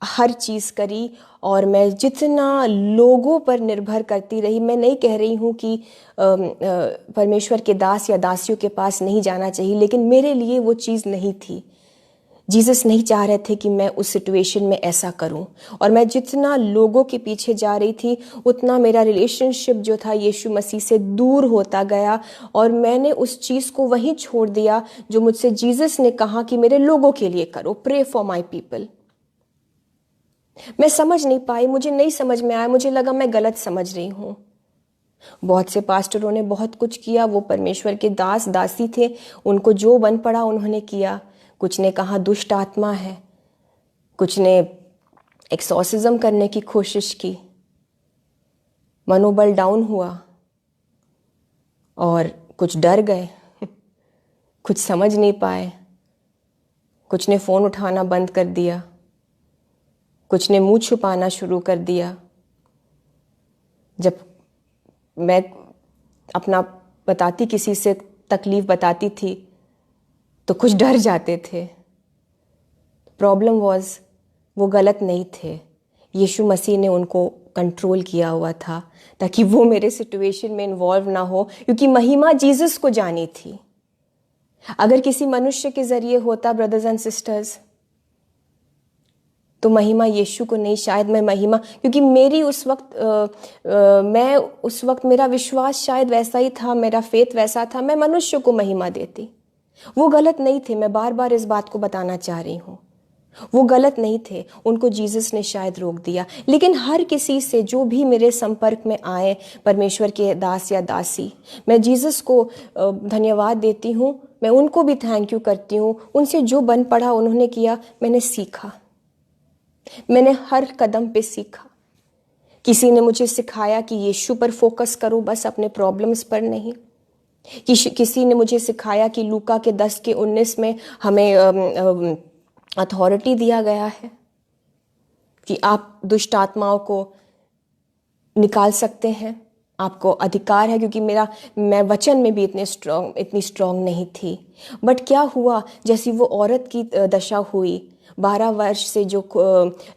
हर चीज़ करी। और मैं जितना लोगों पर निर्भर करती रही, मैं नहीं कह रही हूँ कि परमेश्वर के दास या दासियों के पास नहीं जाना चाहिए, लेकिन मेरे लिए वो चीज़ नहीं थी। जीसस नहीं चाह रहे थे कि मैं उस सिचुएशन में ऐसा करूं। और मैं जितना लोगों के पीछे जा रही थी, उतना मेरा रिलेशनशिप जो था यीशु मसीह से दूर होता गया, और मैंने उस चीज़ को वहीं छोड़ दिया जो मुझसे जीसस ने कहा कि मेरे लोगों के लिए करो, प्रे फॉर माई पीपल। मैं समझ नहीं पाई, मुझे नहीं समझ में आया, मुझे लगा मैं गलत समझ रही हूँ। बहुत से पास्टरों ने बहुत कुछ किया, वो परमेश्वर के दास दासी थे, उनको जो बन पड़ा उन्होंने किया। कुछ ने कहा दुष्ट आत्मा है, कुछ ने एक्सॉर्सिज्म करने की कोशिश की, मनोबल डाउन हुआ, और कुछ डर गए, कुछ समझ नहीं पाए, कुछ ने फ़ोन उठाना बंद कर दिया, कुछ ने मुंह छुपाना शुरू कर दिया। जब मैं अपना बताती, किसी से तकलीफ बताती थी, तो कुछ डर जाते थे। प्रॉब्लम वॉज वो गलत नहीं थे, यीशु मसीह ने उनको कंट्रोल किया हुआ था ताकि वो मेरे सिचुएशन में इन्वॉल्व ना हो, क्योंकि महिमा जीसस को जानी थी। अगर किसी मनुष्य के जरिए होता ब्रदर्स एंड सिस्टर्स, तो महिमा यीशु को नहीं, शायद मैं महिमा, क्योंकि मेरी उस वक्त मेरा विश्वास शायद वैसा ही था, मेरा फेथ वैसा था, मैं मनुष्य को महिमा देती। वो गलत नहीं थे, मैं बार बार इस बात को बताना चाह रही हूँ, वो गलत नहीं थे, उनको जीसस ने शायद रोक दिया। लेकिन हर किसी से जो भी मेरे संपर्क में आए, परमेश्वर के दास या दासी, मैं जीसस को धन्यवाद देती हूँ, मैं उनको भी थैंक यू करती हूँ। उनसे जो बन पड़ा उन्होंने किया, मैंने सीखा, मैंने हर कदम पे सीखा। किसी ने मुझे सिखाया कि यीशु पर फोकस करो, बस अपने प्रॉब्लम्स पर नहीं। किसी ने मुझे सिखाया कि लूका के 10:19 में हमें अथॉरिटी दिया गया है कि आप दुष्ट आत्माओं को निकाल सकते हैं, आपको अधिकार है, क्योंकि मैं वचन में भी इतनी स्ट्रांग नहीं थी। बट क्या हुआ, जैसी वो औरत की दशा हुई, 12 वर्ष से जो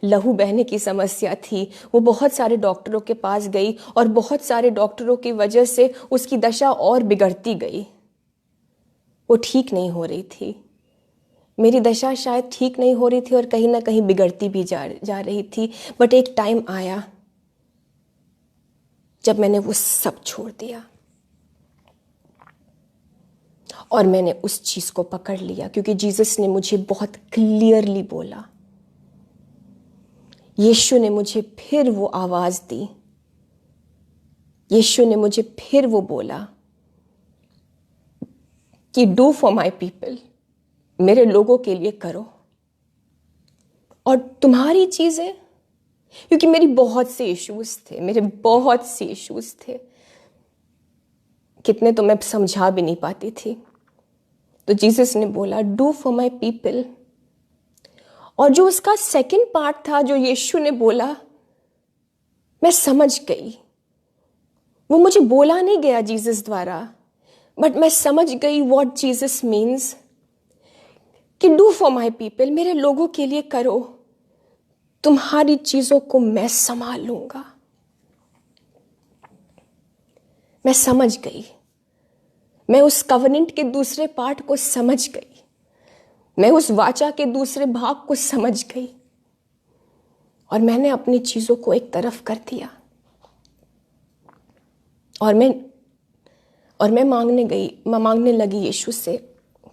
लहू बहने की समस्या थी, वो बहुत सारे डॉक्टरों के पास गई और बहुत सारे डॉक्टरों की वजह से उसकी दशा और बिगड़ती गई। वो ठीक नहीं हो रही थी, मेरी दशा शायद ठीक नहीं हो रही थी और कहीं ना कहीं बिगड़ती भी जा रही थी। बट एक टाइम आया जब मैंने वो सब छोड़ दिया और मैंने उस चीज को पकड़ लिया, क्योंकि जीसस ने मुझे बहुत क्लियरली बोला। यीशु ने मुझे फिर वो आवाज दी, यीशु ने मुझे फिर वो बोला कि डू फॉर माई पीपल, मेरे लोगों के लिए करो। और तुम्हारी चीजें, क्योंकि मेरी बहुत से इश्यूज थे, मेरे बहुत से इश्यूज थे, कितने तो मैं समझा भी नहीं पाती थी। तो जीसस ने बोला डू फॉर माई पीपल। और जो उसका सेकंड पार्ट था जो यीशु ने बोला, मैं समझ गई। वो मुझे बोला नहीं गया जीसस द्वारा, बट मैं समझ गई व्हाट जीसस मीन्स कि डू फॉर माई पीपल, मेरे लोगों के लिए करो, तुम्हारी चीजों को मैं संभाल लूंगा। मैं समझ गई, मैं उस कवनेंट के दूसरे पार्ट को समझ गई, मैं उस वाचा के दूसरे भाग को समझ गई और मैंने अपनी चीजों को एक तरफ कर दिया और मैं मांगने लगी यीशु से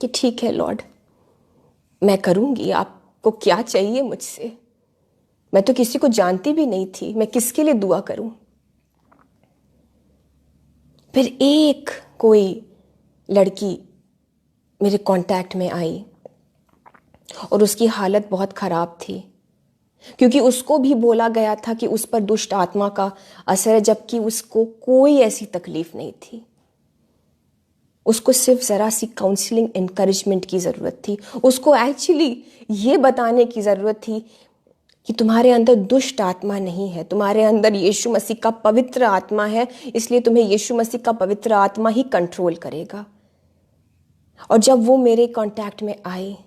कि ठीक है लॉर्ड, मैं करूंगी, आपको क्या चाहिए मुझसे। मैं तो किसी को जानती भी नहीं थी, मैं किसके लिए दुआ करूं। फिर एक कोई लड़की मेरे कांटेक्ट में आई और उसकी हालत बहुत खराब थी, क्योंकि उसको भी बोला गया था कि उस पर दुष्ट आत्मा का असर है, जबकि उसको कोई ऐसी तकलीफ नहीं थी। उसको सिर्फ जरा सी काउंसलिंग, एनकरेजमेंट की जरूरत थी। उसको एक्चुअली ये बताने की जरूरत थी कि तुम्हारे अंदर दुष्ट आत्मा नहीं है, तुम्हारे अंदर यीशु मसीह का पवित्र आत्मा है, इसलिए तुम्हें यीशु मसीह का पवित्र आत्मा ही कंट्रोल करेगा। और जब वो मेरे कांटेक्ट में आई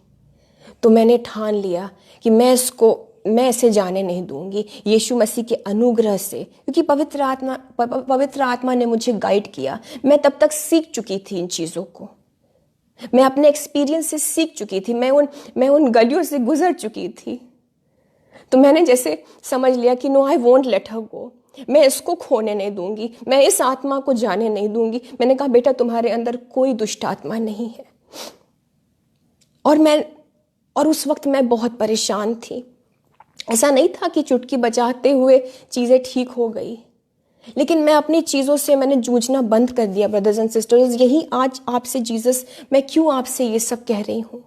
तो मैंने ठान लिया कि मैं इसे जाने नहीं दूंगी, यीशु मसीह के अनुग्रह से, क्योंकि पवित्र आत्मा ने मुझे गाइड किया। मैं तब तक सीख चुकी थी इन चीजों को, मैं अपने एक्सपीरियंस से सीख चुकी थी, मैं उन गलियों से गुजर चुकी थी। तो मैंने जैसे समझ लिया कि no, I won't let her go, मैं इसको खोने नहीं दूंगी, मैं इस आत्मा को जाने नहीं दूंगी। मैंने कहा बेटा, तुम्हारे अंदर कोई दुष्ट आत्मा नहीं है। और उस वक्त मैं बहुत परेशान थी। ऐसा नहीं था कि चुटकी बजाते हुए चीजें ठीक हो गई, लेकिन मैं अपनी चीजों से मैंने जूझना बंद कर दिया। ब्रदर्स एंड सिस्टर्स, यही आज आपसे जीसस, मैं क्यों आपसे ये सब कह रही हूं,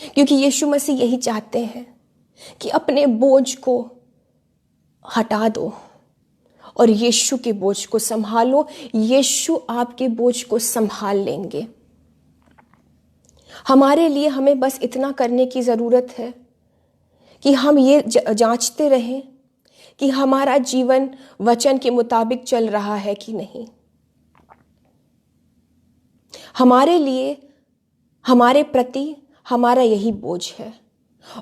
क्योंकि यीशु मसीह यही चाहते हैं कि अपने बोझ को हटा दो और यीशु के बोझ को संभालो। यीशु आपके बोझ को संभाल लेंगे। हमारे लिए हमें बस इतना करने की जरूरत है कि हम ये जांचते रहें कि हमारा जीवन वचन के मुताबिक चल रहा है कि नहीं। हमारे प्रति हमारा यही बोझ है।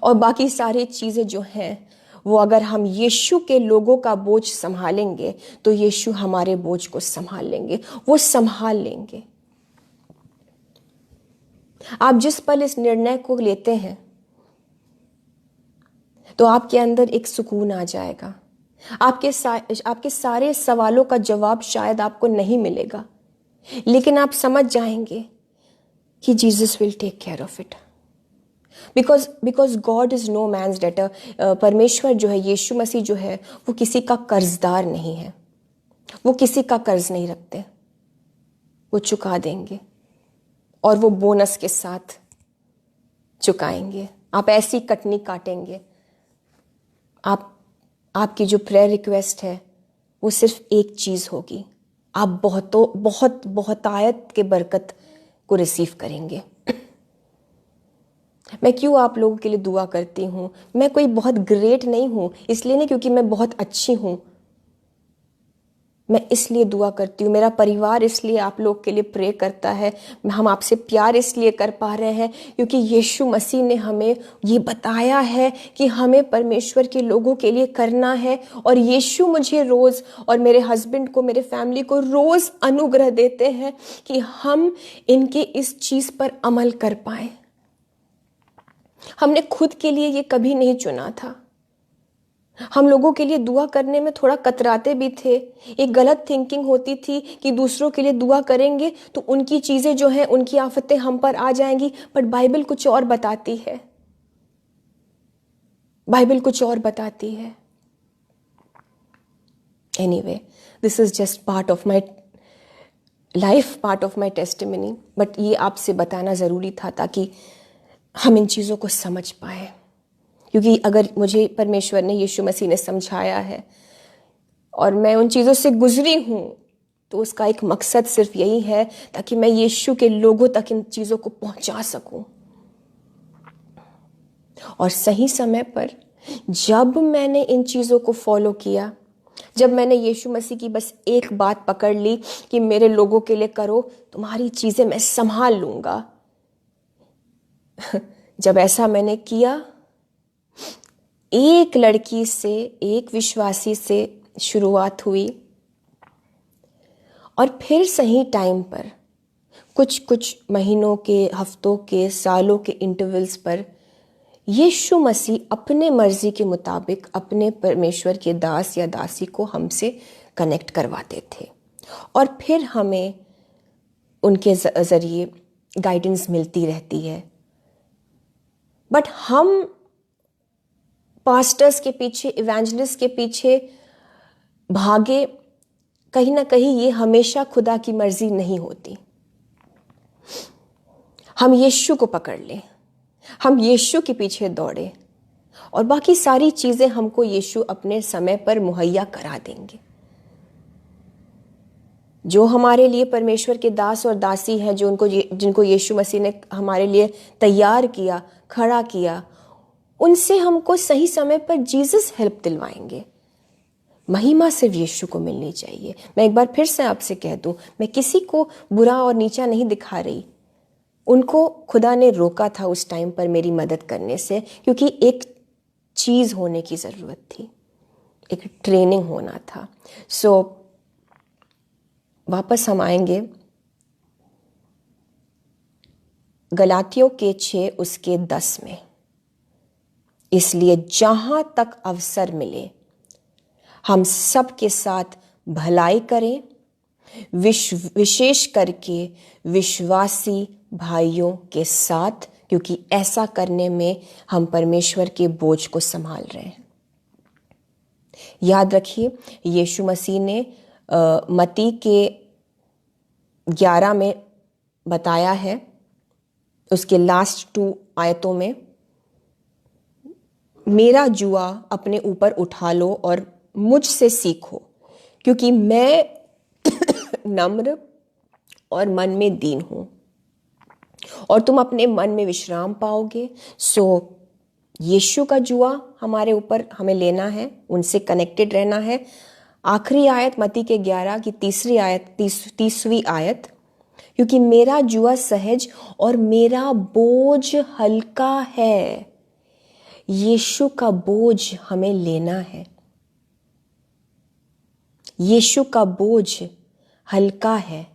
और बाकी सारी चीज़ें जो हैं वो अगर हम यीशु के लोगों का बोझ संभालेंगे तो यीशु हमारे बोझ को संभाल लेंगे, वो संभाल लेंगे। आप जिस पल इस निर्णय को लेते हैं तो आपके अंदर एक सुकून आ जाएगा। आपके सारे सवालों का जवाब शायद आपको नहीं मिलेगा, लेकिन आप समझ जाएंगे कि Jesus will take care of it, because God is no man's debtor. परमेश्वर जो है, यीशु मसीह जो है, वो किसी का कर्जदार नहीं है। वो किसी का कर्ज नहीं रखते, वो चुका देंगे और वो बोनस के साथ चुकाएंगे। आप ऐसी कटनी काटेंगे। आपकी जो प्रेयर रिक्वेस्ट है वो सिर्फ एक चीज़ होगी, आप बहुतायत के बरकत को रिसीव करेंगे। मैं क्यों आप लोगों के लिए दुआ करती हूँ? मैं कोई बहुत ग्रेट नहीं हूँ, इसलिए नहीं क्योंकि मैं बहुत अच्छी हूँ। मैं इसलिए दुआ करती हूँ, मेरा परिवार इसलिए आप लोग के लिए प्रे करता है, हम आपसे प्यार इसलिए कर पा रहे हैं क्योंकि यीशु मसीह ने हमें ये बताया है कि हमें परमेश्वर के लोगों के लिए करना है। और यीशु मुझे रोज़ और मेरे हस्बैंड को, मेरे फैमिली को रोज़ अनुग्रह देते हैं कि हम इनके इस चीज़ पर अमल कर पाएं। हमने खुद के लिए ये कभी नहीं चुना था। हम लोगों के लिए दुआ करने में थोड़ा कतराते भी थे। एक गलत थिंकिंग होती थी कि दूसरों के लिए दुआ करेंगे तो उनकी चीज़ें जो हैं, उनकी आफतें हम पर आ जाएंगी। बट बाइबल कुछ और बताती है। बाइबल कुछ और बताती है। Anyway, this is just part of my life, part of my testimony. But ये आपसे बताना ज़रूरी था ताकि हम इन चीज़ों को समझ पाए। क्योंकि अगर मुझे परमेश्वर ने, यीशु मसीह ने समझाया है और मैं उन चीज़ों से गुजरी हूँ तो उसका एक मकसद सिर्फ यही है ताकि मैं यीशु के लोगों तक इन चीज़ों को पहुँचा सकूँ। और सही समय पर जब मैंने इन चीज़ों को फॉलो किया, जब मैंने यीशु मसीह की बस एक बात पकड़ ली कि मेरे लोगों के लिए करो, तुम्हारी चीज़ें मैं संभाल लूँगा, जब ऐसा मैंने किया, एक लड़की से, एक विश्वासी से शुरुआत हुई और फिर सही टाइम पर, कुछ महीनों के, हफ्तों के, सालों के इंटरवल्स पर यीशु मसीह अपने मर्जी के मुताबिक अपने परमेश्वर के दास या दासी को हमसे कनेक्ट करवाते थे और फिर हमें उनके ज़रिए गाइडेंस मिलती रहती है। बट हम पास्टर्स के पीछे, इवेंजलिस्ट के पीछे भागे, कहीं ना कहीं ये हमेशा खुदा की मर्जी नहीं होती। हम यीशु को पकड़ लें, हम यीशु के पीछे दौड़े और बाकी सारी चीज़ें हमको यीशु अपने समय पर मुहैया करा देंगे। जो हमारे लिए परमेश्वर के दास और दासी हैं, जिनको यीशु मसीह ने हमारे लिए तैयार किया, खड़ा किया, उनसे हमको सही समय पर जीसस हेल्प दिलवाएंगे। महिमा सिर्फ यीशु को मिलनी चाहिए। मैं एक बार फिर से आपसे कह दूं, मैं किसी को बुरा और नीचा नहीं दिखा रही। उनको खुदा ने रोका था उस टाइम पर मेरी मदद करने से, क्योंकि एक चीज़ होने की ज़रूरत थी, एक ट्रेनिंग होना था। सो वापस हम आएंगे गलातियों के 6 उसके 10 में। इसलिए जहां तक अवसर मिले हम सब के साथ भलाई करें, विशेष करके विश्वासी भाइयों के साथ, क्योंकि ऐसा करने में हम परमेश्वर के बोझ को संभाल रहे हैं। याद रखिए, यीशु मसीह ने मत्ती के 11 में बताया है, उसके लास्ट 2 आयतों में, मेरा जुआ अपने ऊपर उठा लो और मुझसे सीखो, क्योंकि मैं नम्र और मन में दीन हूं, और तुम अपने मन में विश्राम पाओगे। सो यीशु का जुआ हमारे ऊपर हमें लेना है, उनसे कनेक्टेड रहना है। आखिरी आयत मत्ती के 11 की 3वीं आयत, क्योंकि मेरा जुआ सहज और मेरा बोझ हल्का है। यीशु का बोझ हमें लेना है। यीशु का बोझ हल्का है।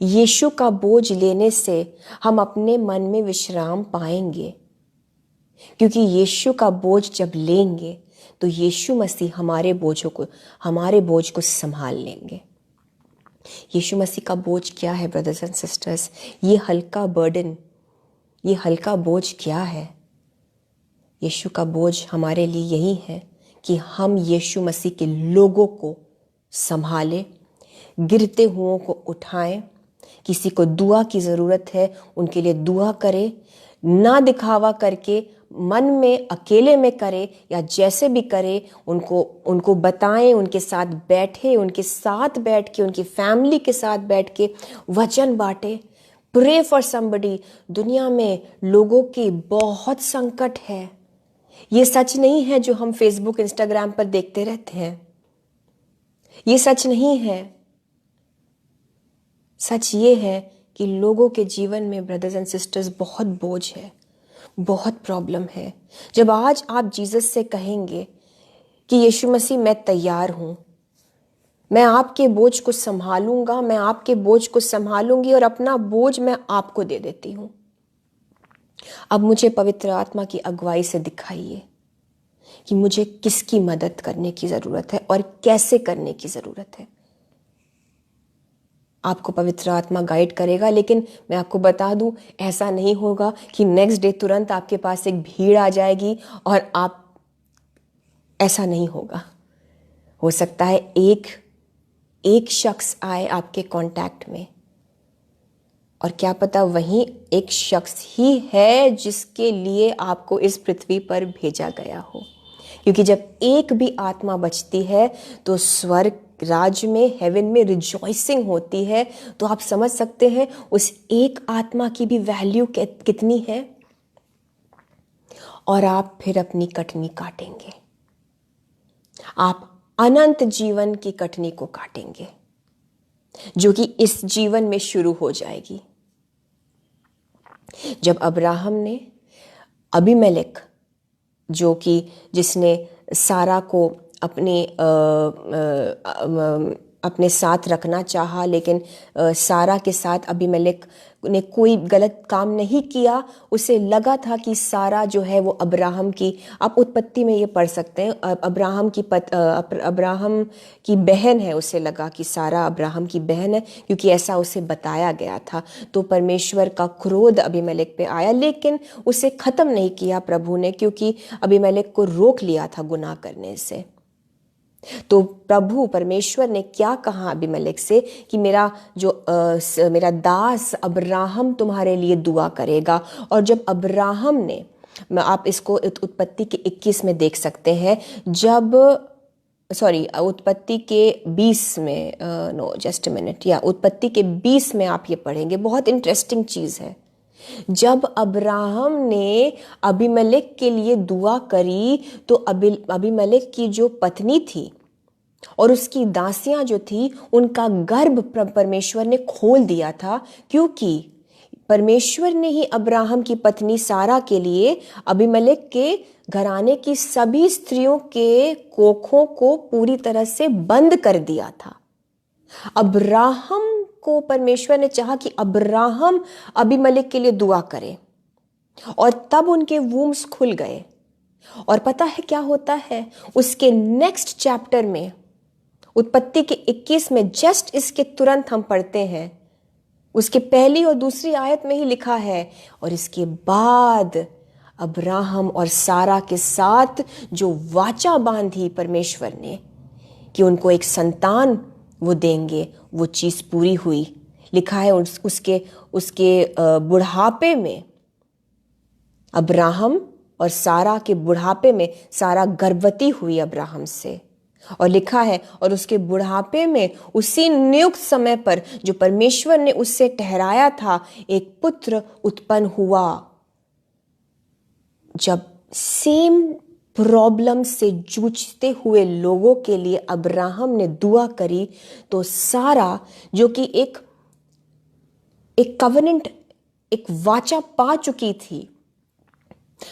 यीशु का बोझ लेने से हम अपने मन में विश्राम पाएंगे, क्योंकि यीशु का बोझ जब लेंगे तो यीशु मसीह हमारे बोझ को संभाल लेंगे। यीशु मसीह का बोझ क्या है ब्रदर्स एंड सिस्टर्स? ये हल्का बर्डन, ये हल्का बोझ क्या है? यीशु का बोझ हमारे लिए यही है कि हम यीशु मसीह के लोगों को संभालें, गिरते हुओं को उठाएं, किसी को दुआ की ज़रूरत है उनके लिए दुआ करें, ना दिखावा करके मन में अकेले में करे या जैसे भी करे, उनको बताएं, उनके साथ बैठे, उनके साथ बैठ के, उनकी फैमिली के साथ बैठ के वचन बांटे। Pray for somebody. दुनिया में लोगों की बहुत संकट है। ये सच नहीं है जो हम फेसबुक इंस्टाग्राम पर देखते रहते हैं, ये सच नहीं है। सच ये है कि लोगों के जीवन में ब्रदर्स एंड सिस्टर्स बहुत बोझ है, बहुत प्रॉब्लम है। जब आज आप जीसस से कहेंगे कि यीशु मसीह मैं तैयार हूं, मैं आपके बोझ को संभालूंगा, मैं आपके बोझ को संभालूंगी और अपना बोझ मैं आपको दे देती हूं, अब मुझे पवित्र आत्मा की अगुवाई से दिखाइए कि मुझे किसकी मदद करने की जरूरत है और कैसे करने की जरूरत है। आपको पवित्र आत्मा गाइड करेगा, लेकिन मैं आपको बता दूं, ऐसा नहीं होगा कि नेक्स्ट डे तुरंत आपके पास एक भीड़ आ जाएगी और आप, ऐसा नहीं होगा। हो सकता है एक शख्स आए आपके कांटेक्ट में, और क्या पता वही एक शख्स ही है जिसके लिए आपको इस पृथ्वी पर भेजा गया हो। क्योंकि जब एक भी आत्मा बचती है तो स्वर्ग राज्य में, हेवन में रिजॉइसिंग होती है। तो आप समझ सकते हैं उस एक आत्मा की भी वैल्यू कितनी है। और आप फिर अपनी कटनी काटेंगे, आप अनंत जीवन की कटनी को काटेंगे, जो कि इस जीवन में शुरू हो जाएगी। जब अब्राहम ने अबीमेलेक, जो कि जिसने सारा को अपने साथ रखना चाहा, लेकिन सारा के साथ अबीमेलेक ने कोई गलत काम नहीं किया। उसे लगा था कि सारा जो है वो अब्राहम की, आप उत्पत्ति में ये पढ़ सकते हैं, अब्राहम की बहन है। उसे लगा कि सारा अब्राहम की बहन है, क्योंकि ऐसा उसे बताया गया था। तो परमेश्वर का क्रोध अबीमेलेक पे आया, लेकिन उसे ख़त्म नहीं किया प्रभु ने, क्योंकि अबीमेलेक को रोक लिया था गुनाह करने से। तो प्रभु परमेश्वर ने क्या कहा अबीमेलेक से कि मेरा दास अब्राहम तुम्हारे लिए दुआ करेगा। और जब अब्राहम ने, आप इसको उत्पत्ति के 21 में देख सकते हैं, उत्पत्ति के 20 में, उत्पत्ति के 20 में आप ये पढ़ेंगे, बहुत इंटरेस्टिंग चीज है। जब अब्राहम ने अबीमेलेक के लिए दुआ करी तो अबीमेलेक की जो पत्नी थी और उसकी दासियां जो थी, उनका गर्भ परमेश्वर ने खोल दिया था, क्योंकि परमेश्वर ने ही अब्राहम की पत्नी सारा के लिए अबीमेलेक के घराने की सभी स्त्रियों के कोखों को पूरी तरह से बंद कर दिया था। अब्राहम को परमेश्वर ने चाहा कि अब्राहम अबीमेलेक के लिए दुआ करे, और तब उनके वूम्स खुल गए। और पता है क्या होता है उसके नेक्स्ट चैप्टर में, उत्पत्ति के 21 में, जस्ट इसके तुरंत हम पढ़ते हैं, उसके पहली और दूसरी आयत में ही लिखा है, और इसके बाद अब्राहम और सारा के साथ जो वाचा बांधी परमेश्वर ने कि उनको एक संतान वो देंगे, वो चीज पूरी हुई। लिखा है उसके बुढ़ापे में, अब्राहम और सारा के बुढ़ापे में सारा गर्भवती हुई अब्राहम से। और लिखा है और उसके बुढ़ापे में उसी नियुक्त समय पर जो परमेश्वर ने उससे ठहराया था, एक पुत्र उत्पन्न हुआ। जब सेम प्रॉब्लम से जूझते हुए लोगों के लिए अब्राहम ने दुआ करी, तो सारा, जो कि एक एक कवेनेंट, एक वाचा पा चुकी थी,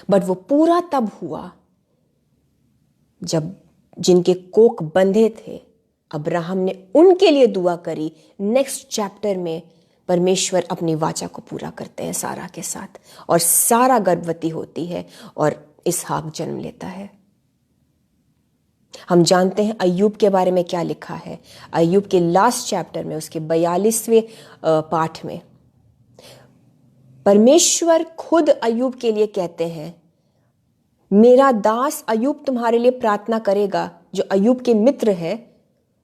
बट वो पूरा तब हुआ जब जिनके कोख बंधे थे अब्राहम ने उनके लिए दुआ करी। नेक्स्ट चैप्टर में परमेश्वर अपनी वाचा को पूरा करते हैं सारा के साथ, और सारा गर्भवती होती है और इसहाक जन्म लेता है। हम जानते हैं अय्यूब के बारे में क्या लिखा है। अय्यूब के लास्ट चैप्टर में, उसके 42वें पाठ में परमेश्वर खुद अय्यूब के लिए कहते हैं, मेरा दास अय्यूब तुम्हारे लिए प्रार्थना करेगा। जो अय्यूब के मित्र है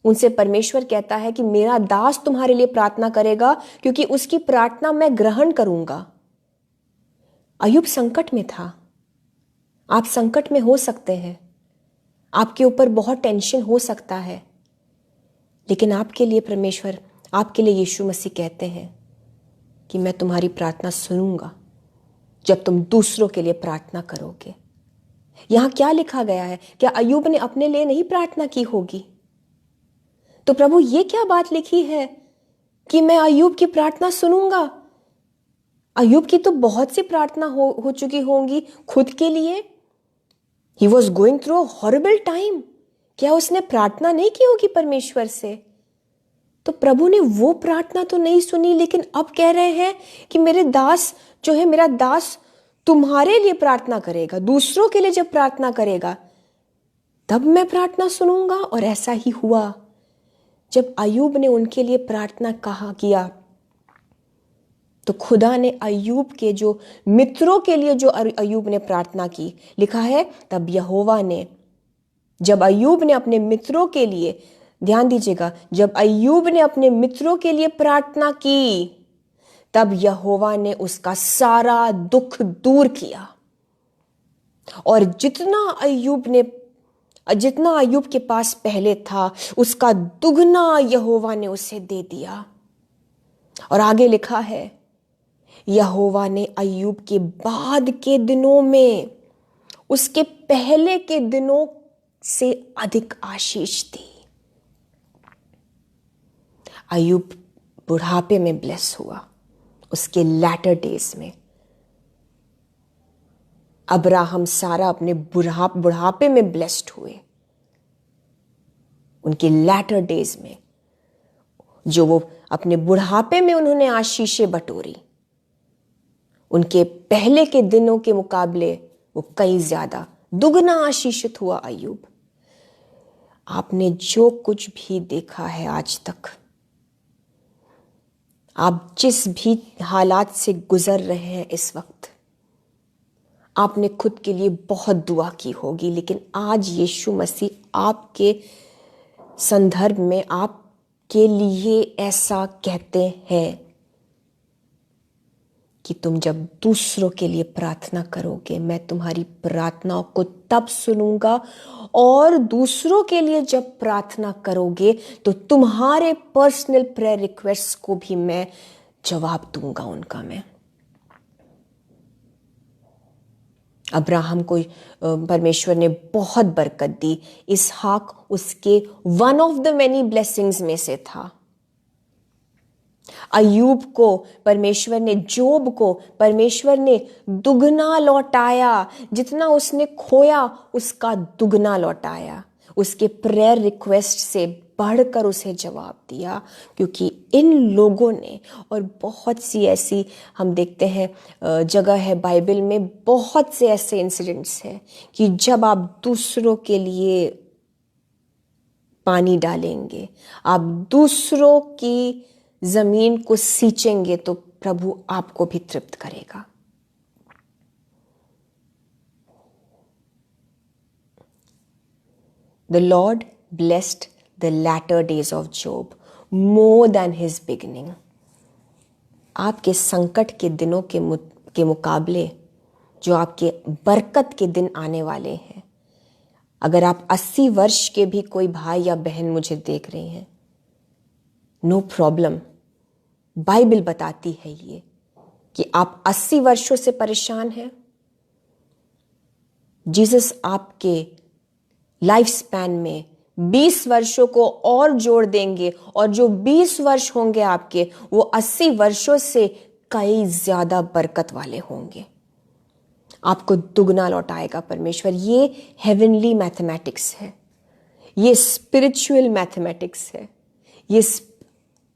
उनसे परमेश्वर कहता है कि मेरा दास तुम्हारे लिए प्रार्थना करेगा, क्योंकि उसकी प्रार्थना मैं ग्रहण करूंगा। अय्यूब संकट में था। आप संकट में हो सकते हैं, आपके ऊपर बहुत टेंशन हो सकता है, लेकिन आपके लिए परमेश्वर, आपके लिए यीशु मसीह कहते हैं कि मैं तुम्हारी प्रार्थना सुनूंगा जब तुम दूसरों के लिए प्रार्थना करोगे। यहां क्या लिखा गया है? क्या अय्यूब ने अपने लिए नहीं प्रार्थना की होगी? तो प्रभु ये क्या बात लिखी है कि मैं अय्यूब की प्रार्थना सुनूंगा? अय्यूब की तो बहुत सी प्रार्थना हो चुकी होंगी खुद के लिए। He was going through a horrible time. क्या उसने प्रार्थना नहीं की होगी परमेश्वर से? तो प्रभु ने वो प्रार्थना तो नहीं सुनी, लेकिन अब कह रहे हैं कि मेरे दास जो है, मेरा दास तुम्हारे लिए प्रार्थना करेगा, दूसरों के लिए जब प्रार्थना करेगा तब मैं प्रार्थना सुनूंगा। और ऐसा ही हुआ। जब अय्यूब ने उनके लिए प्रार्थना किया तो खुदा ने अय्यूब के जो मित्रों के लिए जो अय्यूब ने प्रार्थना की, लिखा है तब यहोवा ने, जब अय्यूब ने अपने मित्रों के लिए, ध्यान दीजिएगा, जब अय्यूब ने अपने मित्रों के लिए प्रार्थना की तब यहोवा ने उसका सारा दुख दूर किया, और जितना अय्यूब के पास पहले था उसका दुगना यहोवा ने उसे दे दिया। और आगे लिखा है, यहोवा ने अय्यूब के बाद के दिनों में उसके पहले के दिनों से अधिक आशीष दी। अय्यूब बुढ़ापे में ब्लेस हुआ, उसके लैटर डेज में। अब्राहम सारा अपने बुढ़ापे में ब्लेस्ड हुए, उनके लैटर डेज में। जो वो अपने बुढ़ापे में उन्होंने आशीषें बटोरी, उनके पहले के दिनों के मुकाबले वो कई ज्यादा दुगना आशीषित हुआ अय्यूब। आपने जो कुछ भी देखा है आज तक, आप जिस भी हालात से गुजर रहे हैं इस वक्त, आपने खुद के लिए बहुत दुआ की होगी, लेकिन आज यीशु मसीह आपके संदर्भ में आपके लिए ऐसा कहते हैं कि तुम जब दूसरों के लिए प्रार्थना करोगे, मैं तुम्हारी प्रार्थनाओं को तब सुनूंगा, और दूसरों के लिए जब प्रार्थना करोगे तो तुम्हारे पर्सनल प्रेयर रिक्वेस्ट को भी मैं जवाब दूंगा उनका। मैं अब्राहम को परमेश्वर ने बहुत बरकत दी। इसहाक उसके one of the many blessings में से था। अय्यूब को परमेश्वर ने, जोब को परमेश्वर ने दुगना लौटाया। जितना उसने खोया उसका दुगना लौटाया। उसके प्रेयर रिक्वेस्ट से बढ़कर उसे जवाब दिया, क्योंकि इन लोगों ने, और बहुत सी ऐसी हम देखते हैं जगह है बाइबल में, बहुत से ऐसे इंसिडेंट्स हैं कि जब आप दूसरों के लिए पानी डालेंगे, आप दूसरों की जमीन को सींचेंगे, तो प्रभु आपको भी तृप्त करेगा। The Lord blessed the latter days of Job more than his beginning. आपके संकट के दिनों के मुकाबले जो आपके बरकत के दिन आने वाले हैं, अगर आप 80 वर्ष के भी कोई भाई या बहन मुझे देख रहे हैं, नो प्रॉब्लम। बाइबल बताती है ये कि आप 80 वर्षों से परेशान हैं, जीसस आपके लाइफ स्पैन में 20 वर्षों को और जोड़ देंगे और जो 20 वर्ष होंगे आपके, वो 80 वर्षों से कई ज्यादा बरकत वाले होंगे। आपको दुगना लौटाएगा परमेश्वर। ये हेवनली मैथमेटिक्स है, ये स्पिरिचुअल मैथमेटिक्स है, ये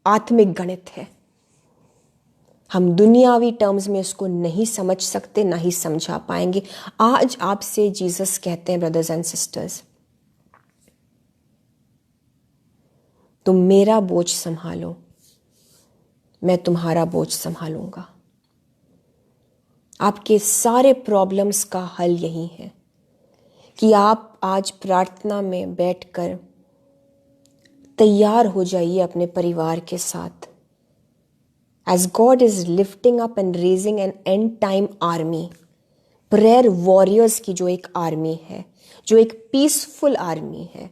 आत्मिक गणित है। हम दुनियावी टर्म्स में इसको नहीं समझ सकते, ना ही समझा पाएंगे। आज आपसे जीसस कहते हैं, ब्रदर्स एंड सिस्टर्स, तुम मेरा बोझ संभालो, मैं तुम्हारा बोझ संभालूंगा। आपके सारे प्रॉब्लम्स का हल यही है कि आप आज प्रार्थना में बैठकर तैयार हो जाइए अपने परिवार के साथ। As God is lifting up and raising an end time army, prayer warriors की जो एक आर्मी है, जो एक पीसफुल आर्मी है,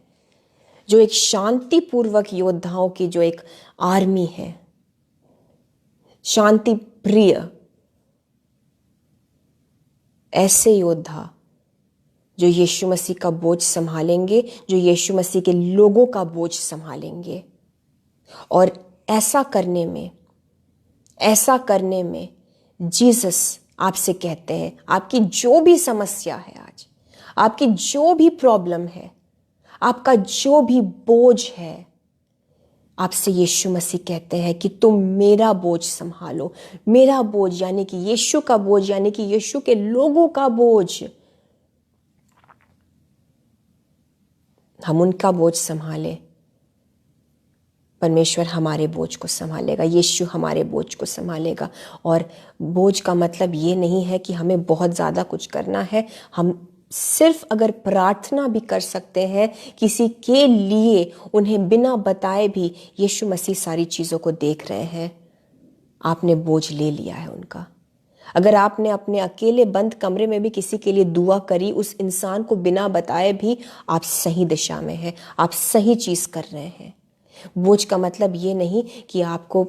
जो एक शांतिपूर्वक योद्धाओं की जो एक आर्मी है, शांति प्रिय, ऐसे योद्धा जो यीशु मसीह का बोझ संभालेंगे, जो यीशु मसीह के लोगों का बोझ संभालेंगे। और ऐसा करने में जीसस आपसे कहते हैं, आपकी जो भी समस्या है आज, आपकी जो भी प्रॉब्लम है, आपका जो भी बोझ है, आपसे यीशु मसीह कहते हैं कि तुम मेरा बोझ संभालो। मेरा बोझ यानी कि यीशु का बोझ, यानी कि यीशु के लोगों का बोझ। हम उनका बोझ संभाले, परमेश्वर हमारे बोझ को संभालेगा, यीशु हमारे बोझ को संभालेगा। और बोझ का मतलब ये नहीं है कि हमें बहुत ज़्यादा कुछ करना है। हम सिर्फ अगर प्रार्थना भी कर सकते हैं किसी के लिए, उन्हें बिना बताए भी, यीशु मसीह सारी चीज़ों को देख रहे हैं। आपने बोझ ले लिया है उनका। अगर आपने अपने अकेले बंद कमरे में भी किसी के लिए दुआ करी, उस इंसान को बिना बताए भी, आप सही दिशा में हैं, आप सही चीज़ कर रहे हैं। बोझ का मतलब ये नहीं कि आपको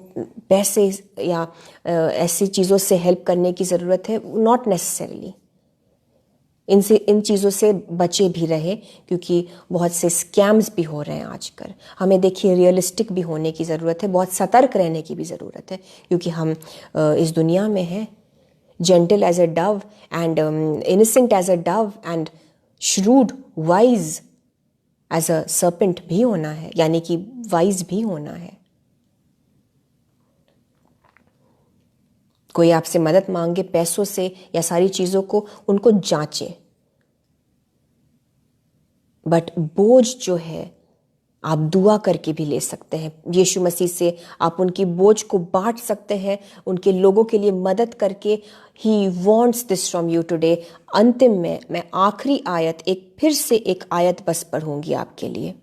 पैसे या ऐसी चीज़ों से हेल्प करने की ज़रूरत है, नॉट नेसेसरीली। इन चीज़ों से बचे भी रहे, क्योंकि बहुत से स्कैम्स भी हो रहे हैं आजकल। हमें देखिए रियलिस्टिक भी होने की ज़रूरत है, बहुत सतर्क रहने की भी ज़रूरत है, क्योंकि हम इस दुनिया में हैं। Gentle as a dove and innocent as a dove and shrewd wise as a serpent भी होना है, यानी कि वाइज भी होना है। कोई आपसे मदद मांगे पैसों से या सारी चीज़ों को, उनको जांचें। बट बोझ जो है आप दुआ करके भी ले सकते हैं। यीशु मसीह से आप उनकी बोझ को बांट सकते हैं, उनके लोगों के लिए मदद करके। He wants this from you today. अंतिम में मैं आखिरी आयत, फिर से एक आयत बस पढ़ूंगी आपके लिए।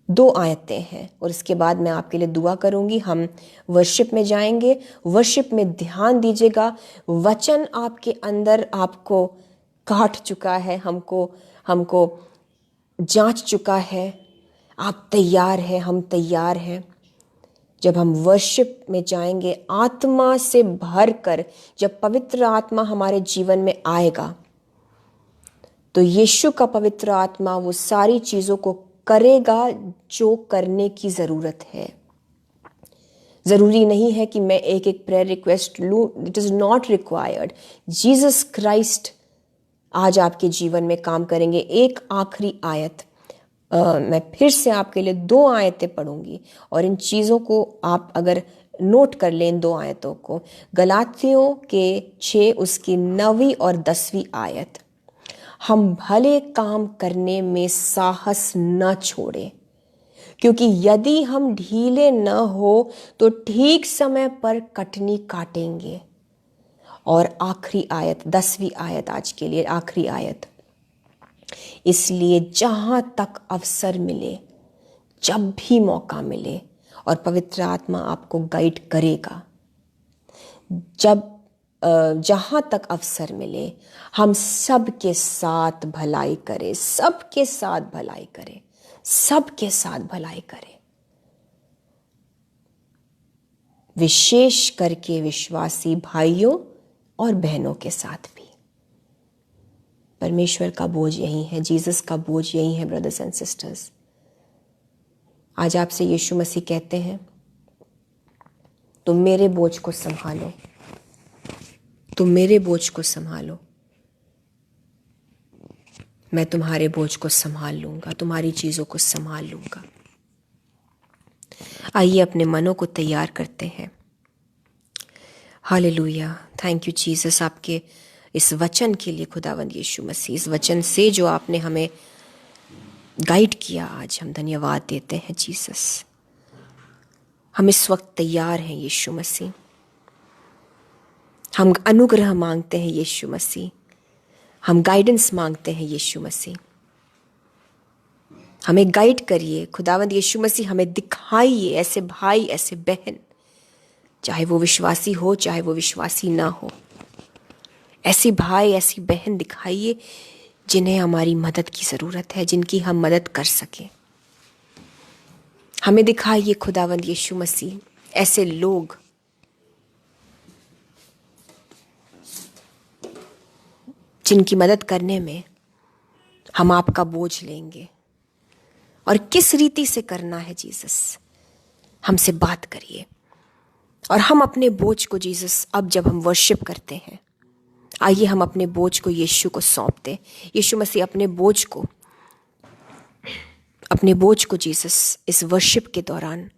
2 आयतें हैं और इसके बाद मैं आपके लिए दुआ करूंगी। हम वर्शिप में जाएंगे। वर्शिप में ध्यान दीजिएगा। वचन आपके अंदर आपको काट चुका है, हमको जांच चुका है। आप तैयार हैं, हम तैयार हैं। जब हम वर्शिप में जाएंगे आत्मा से भरकर, जब पवित्र आत्मा हमारे जीवन में आएगा, तो यीशु का पवित्र आत्मा वो सारी चीज़ों को करेगा जो करने की ज़रूरत है। ज़रूरी नहीं है कि मैं एक एक प्रेयर रिक्वेस्ट लूँ, it is not required. Jesus Christ आज आपके जीवन में काम करेंगे। एक आखिरी आयत मैं फिर से आपके लिए 2 आयतें पढ़ूंगी और इन चीज़ों को आप अगर नोट कर लें, इन 2 आयतों को। गलातियों के 6 उसकी 9वीं और 10वीं आयत। हम भले काम करने में साहस न छोड़ें, क्योंकि यदि हम ढीले न हो तो ठीक समय पर कटनी काटेंगे। और आखिरी आयत, 10वीं आयत आज के लिए आखिरी आयत। इसलिए जहां तक अवसर मिले, जब भी मौका मिले, और पवित्र आत्मा आपको गाइड करेगा, जहां तक अवसर मिले, हम सबके साथ भलाई करें, सबके साथ भलाई करें, सबके साथ भलाई करें, विशेष करके विश्वासी भाइयों और बहनों के साथ भी। परमेश्वर का बोझ यही है, जीसस का बोझ यही है ब्रदर्स एंड सिस्टर्स। आज आपसे यीशु मसीह कहते हैं, तुम मेरे बोझ को संभालो, तुम मेरे बोझ को संभालो, मैं तुम्हारे बोझ को संभाल लूंगा, तुम्हारी चीज़ों को संभाल लूंगा। आइए अपने मनों को तैयार करते हैं। हालेलुया, थैंक यू जीसस, आपके इस वचन के लिए खुदावंद यीशु मसीह, इस वचन से जो आपने हमें गाइड किया, आज हम धन्यवाद देते हैं जीसस। हम इस वक्त तैयार हैं यीशु मसीह, हम अनुग्रह मांगते हैं यीशु मसीह, हम गाइडेंस मांगते हैं यीशु मसीह। हमें गाइड करिए खुदावंद यीशु मसीह, हमें दिखाइए ऐसे भाई ऐसे बहन, चाहे वो विश्वासी हो चाहे वो विश्वासी ना हो, ऐसे भाई ऐसी बहन दिखाइए जिन्हें हमारी मदद की ज़रूरत है, जिनकी हम मदद कर सकें। हमें दिखाइए खुदावंद यीशु मसीह ऐसे लोग जिनकी मदद करने में हम आपका बोझ लेंगे, और किस रीति से करना है जीसस, हमसे बात करिए। और हम अपने बोझ को जीसस, अब जब हम वर्शिप करते हैं, आइए हम अपने बोझ को यीशु को सौंप दें। यीशु मसीह अपने बोझ को जीसस इस वर्शिप के दौरान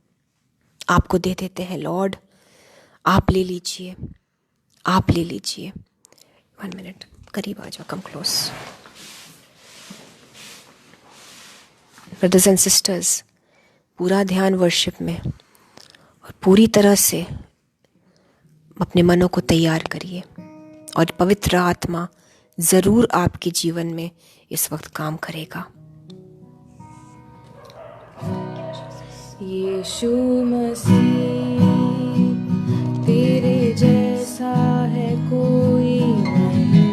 आपको दे देते हैं। लॉर्ड, आप ले लीजिए, आप ले लीजिए। 1 मिनट, करीब आ जाओ, come close. Brothers and sisters, पूरा ध्यान वर्शिप में और पूरी तरह से अपने मनों को तैयार करिए, और पवित्र आत्मा ज़रूर आपके जीवन में इस वक्त काम करेगा। यीशु मसीह, तेरे जैसा है कोई नहीं,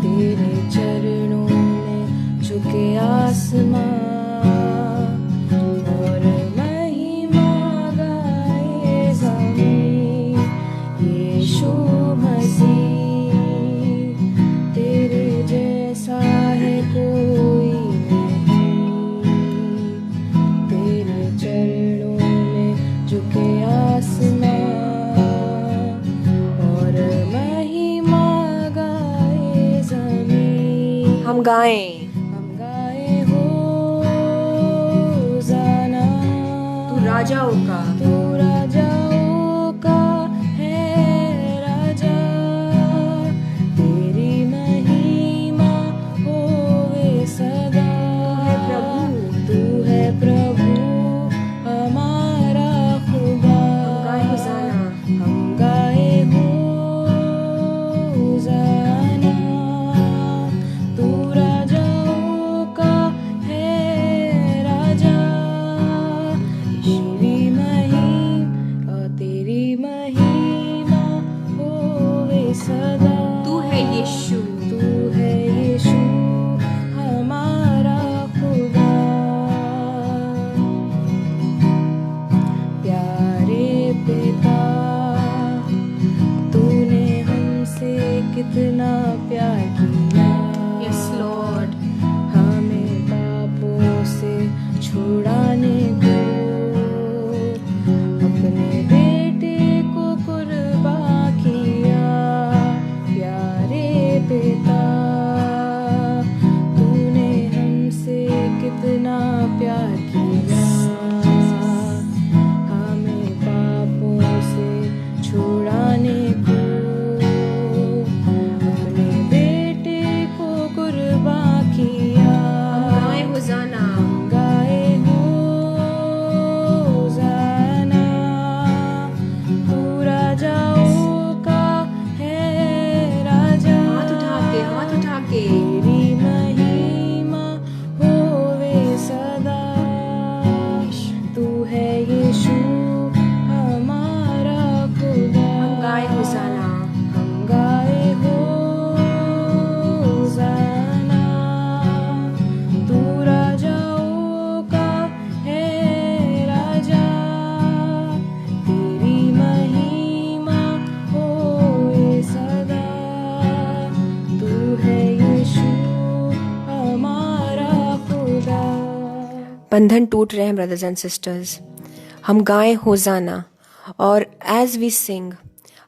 तेरे चरणों में झुके आसमां और महिमा गाए ज़मीं। यीशु मसीह, तेरे जैसा है कोई नहीं, तेरे चरणों में झुके आसमां और महिमा गाए ज़मीं। हम गाएं होज़ाना, तू राजाओं का, तू राजाओं का है राजा, तेरी महिमा होवे सदा। तू है प्रभु हमारा खुदा। हम गाए होज़ाना, तू राजाओं का है राजा, तेरी महिमा बंधन टूट रहे हैं ब्रदर्स एंड सिस्टर्स। हम गाएं होजाना, और एज वी सिंग,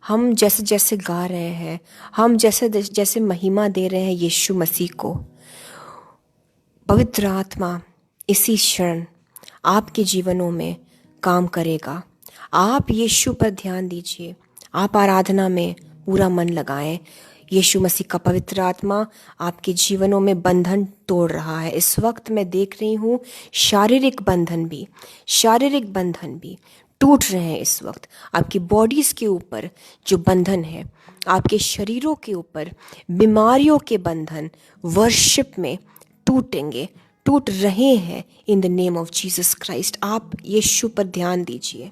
हम जैसे जैसे गा रहे हैं, हम जैसे जैसे महिमा दे रहे हैं यीशु मसीह को, पवित्र आत्मा इसी क्षण आपके जीवनों में काम करेगा। आप यीशु पर ध्यान दीजिए, आप आराधना में पूरा मन लगाएं। यीशु मसीह का पवित्र आत्मा आपके जीवनों में बंधन तोड़ रहा है। इस वक्त मैं देख रही हूँ शारीरिक बंधन भी टूट रहे हैं। इस वक्त आपकी बॉडीज़ के ऊपर जो बंधन है, आपके शरीरों के ऊपर बीमारियों के बंधन वर्शिप में टूट रहे हैं in the name of Jesus Christ. आप यीशु पर ध्यान दीजिए।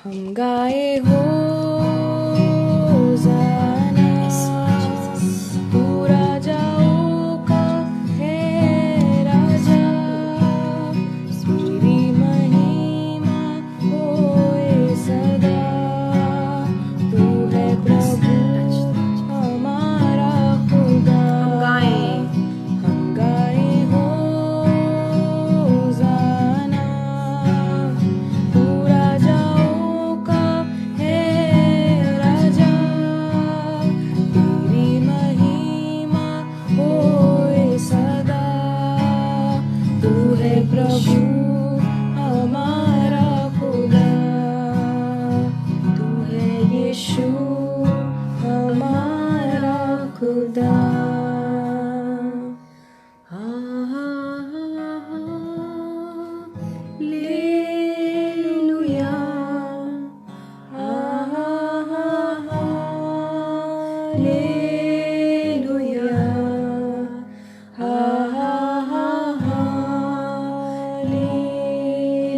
हम गाए होज़ाना, तू राजाओं का है राजा, तेरी महिमा होए सदा, तू है प्रभु हमारा खुदा। हम गाए होज़ाना, तू राजाओं का है राजा, तेरी महिमा होए सदा, तू है प्रभु हमारा खुदा, तू है यीशु हमारा खुदा। Hallelujah, hallelujah, hallelujah,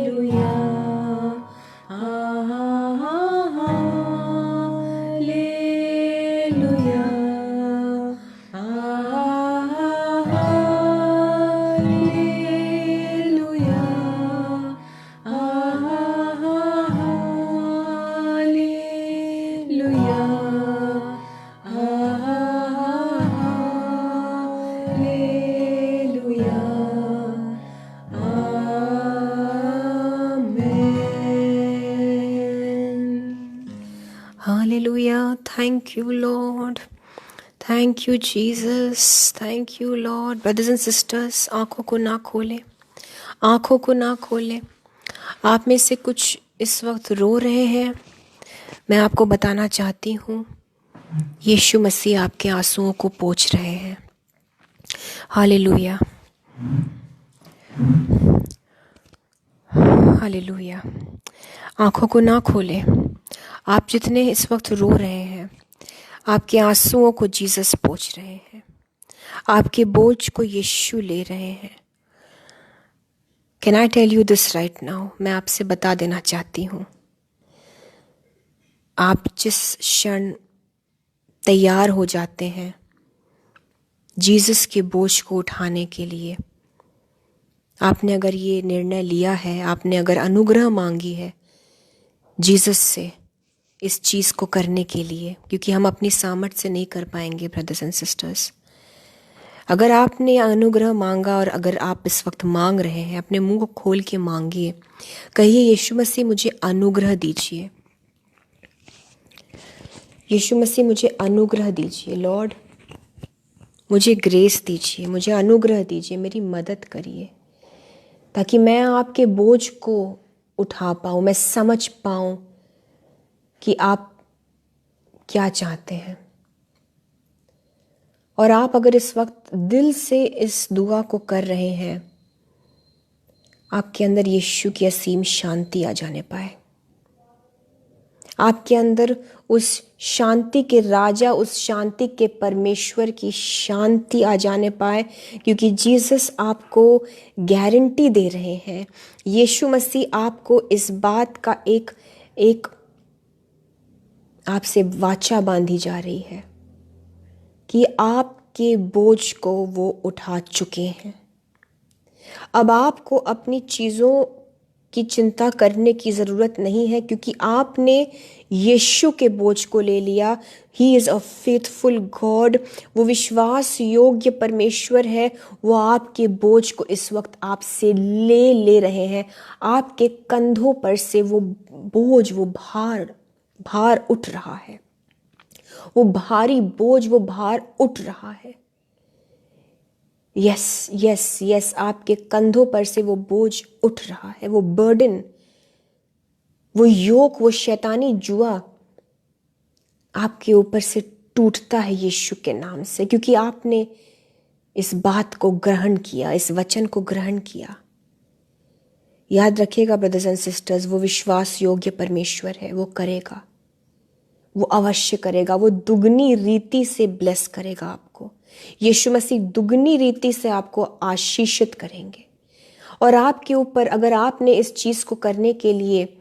hallelujah, hallelujah, hallelujah, hallelujah, amen. Hallelujah. Thank you, Lord. Thank you, Jesus. Thank you, Lord. Brothers and sisters, आँखों को ना खोलें, आँखों को ना खोलें। आप में से कुछ इस वक्त रो रहे हैं। मैं आपको बताना चाहती हूँ, यीशु मसीह आपके आंसुओं को पोंछ रहे हैं। Hallelujah, hallelujah. आँखों को ना खोलें। आप जितने इस वक्त रो रहे हैं, आपके आंसुओं को जीसस पोंछ रहे हैं, आपके बोझ को यीशु ले रहे हैं। Can I tell you this right now? मैं आपसे बता देना चाहती हूँ, आप जिस क्षण तैयार हो जाते हैं जीसस के बोझ को उठाने के लिए, आपने अगर ये निर्णय लिया है, आपने अगर अनुग्रह मांगी है जीसस से इस चीज़ को करने के लिए, क्योंकि हम अपनी सामर्थ्य से नहीं कर पाएंगे ब्रदर्स एंड सिस्टर्स। अगर आपने अनुग्रह मांगा और अगर आप इस वक्त मांग रहे हैं, अपने मुंह को खोल के मांगिए, कहिए यीशु मसीह मुझे अनुग्रह दीजिए, यीशु मसीह मुझे अनुग्रह दीजिए। लॉर्ड मुझे ग्रेस दीजिए, मुझे अनुग्रह दीजिए, मेरी मदद करिए ताकि मैं आपके बोझ को उठा पाऊँ, मैं समझ पाऊँ कि आप क्या चाहते हैं। और आप अगर इस वक्त दिल से इस दुआ को कर रहे हैं, आपके अंदर यीशु की असीम शांति आ जाने पाए, आपके अंदर उस शांति के राजा, उस शांति के परमेश्वर की शांति आ जाने पाए, क्योंकि जीसस आपको गारंटी दे रहे हैं, यीशु मसीह आपको इस बात का एक आपसे वाचा बांधी जा रही है कि आपके बोझ को वो उठा चुके हैं। अब आपको अपनी चीज़ों की चिंता करने की ज़रूरत नहीं है, क्योंकि आपने यीशु के बोझ को ले लिया। He is a faithful God, वो विश्वास योग्य परमेश्वर है। वो आपके बोझ को इस वक्त आपसे ले रहे हैं। आपके कंधों पर से वो बोझ, वो भार उठ रहा है। वो भारी बोझ, वो भार उठ रहा है। यस यस यस, आपके कंधों पर से वो बोझ उठ रहा है। वो बर्डन, वो योक, वो शैतानी जुआ आपके ऊपर से टूटता है यीशु के नाम से, क्योंकि आपने इस बात को ग्रहण किया, इस वचन को ग्रहण किया। याद रखिएगा ब्रदर्स एंड सिस्टर्स, वो विश्वास योग्य परमेश्वर है। वो करेगा, वो अवश्य करेगा। वो दुगनी रीति से ब्लेस करेगा आपको। यीशु मसीह दुगनी रीति से आपको आशीषित करेंगे। और आपके ऊपर, अगर आपने इस चीज को करने के लिए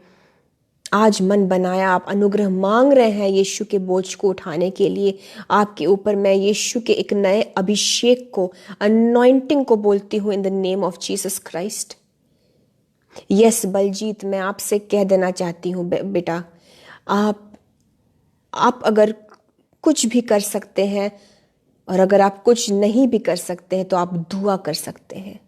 आज मन बनाया, आप अनुग्रह मांग रहे हैं यीशु के बोझ को उठाने के लिए, आपके ऊपर मैं यीशु के एक नए अभिषेक को, अनॉइंटिंग को बोलती हूँ in the name of Jesus Christ. Yes Baljit, मैं आपसे कह देना चाहती हूँ बेटा, आप अगर कुछ भी कर सकते हैं, और अगर आप कुछ नहीं भी कर सकते हैं, तो आप दुआ कर सकते हैं।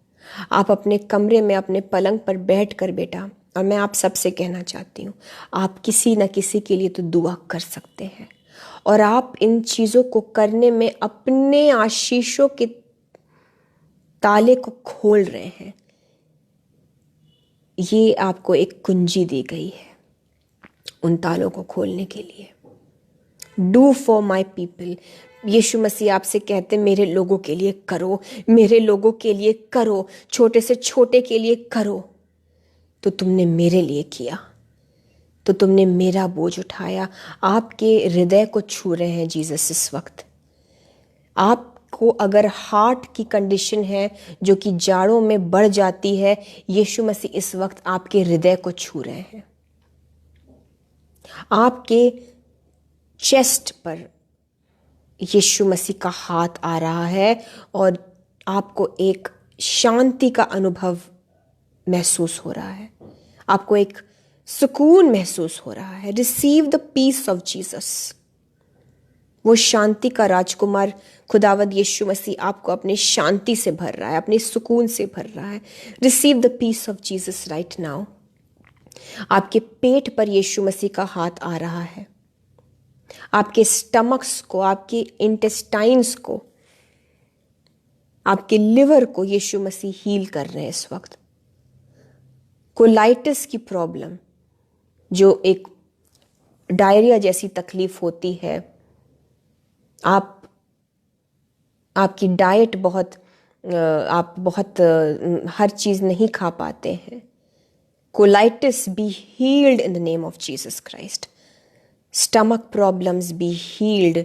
आप अपने कमरे में अपने पलंग पर बैठकर बेटा, और मैं आप सबसे कहना चाहती हूँ, आप किसी न किसी के लिए तो दुआ कर सकते हैं। और आप इन चीज़ों को करने में अपने आशीषों के ताले को खोल रहे हैं। ये आपको एक कुंजी दी गई है उन तालों को खोलने के लिए। Do for my people. Yeshu Masih आपसे कहते, मेरे लोगों के लिए करो, मेरे लोगों के लिए करो, छोटे से छोटे के लिए करो। तो तुमने मेरे लिए किया, तो तुमने मेरा बोझ उठाया। आपके हृदय को छू रहे हैं जीसस इस वक्त। आपको अगर हार्ट की कंडीशन है जो कि जाड़ों में बढ़ जाती है, यीशु मसीह इस वक्त आपके हृदय को छू रहे हैं। आपके चेस्ट पर यीशु मसीह का हाथ आ रहा है और आपको एक शांति का अनुभव महसूस हो रहा है। आपको एक सुकून महसूस हो रहा है। Receive the peace of Jesus. वो शांति का राजकुमार खुदावंद यीशु मसीह आपको अपनी शांति से भर रहा है, अपने सुकून से भर रहा है। Receive the peace of Jesus right now. आपके पेट पर यीशु मसीह का हाथ आ रहा है। आपके स्टमक्स को, आपके इंटेस्टाइन्स को, आपके लिवर को यीशु मसीह हील कर रहे हैं इस वक्त। कोलाइटिस की प्रॉब्लम, जो एक डायरिया जैसी तकलीफ होती है, आपकी डाइट आप बहुत हर चीज नहीं खा पाते हैं। Colitis be healed in the name of Jesus Christ. Stomach problems be healed,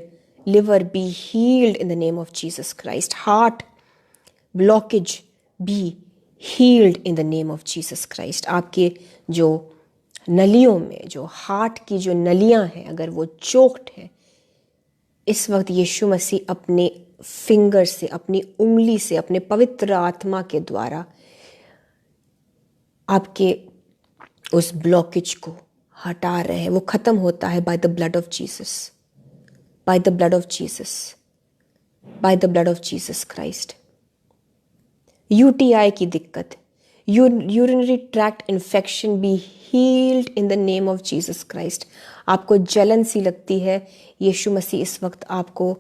liver be healed in the name of Jesus Christ. Heart blockage be healed in the name of Jesus Christ. आपके जो नलियों में, जो heart की जो नलियां हैं, अगर वो choked हैं, इस वक्त यीशु मसीह अपने फिंगर से, अपनी उंगली से, अपने पवित्र आत्मा के द्वारा आपके उस ब्लॉकेज को हटा रहे हैं। वो खत्म होता है by the blood of Jesus, by the blood of Jesus, by the blood of Jesus Christ. UTI की दिक्कत, urinary tract infection be healed in the name of Jesus Christ. आपको जलन सी लगती है, यीशु मसीह इस वक्त आपको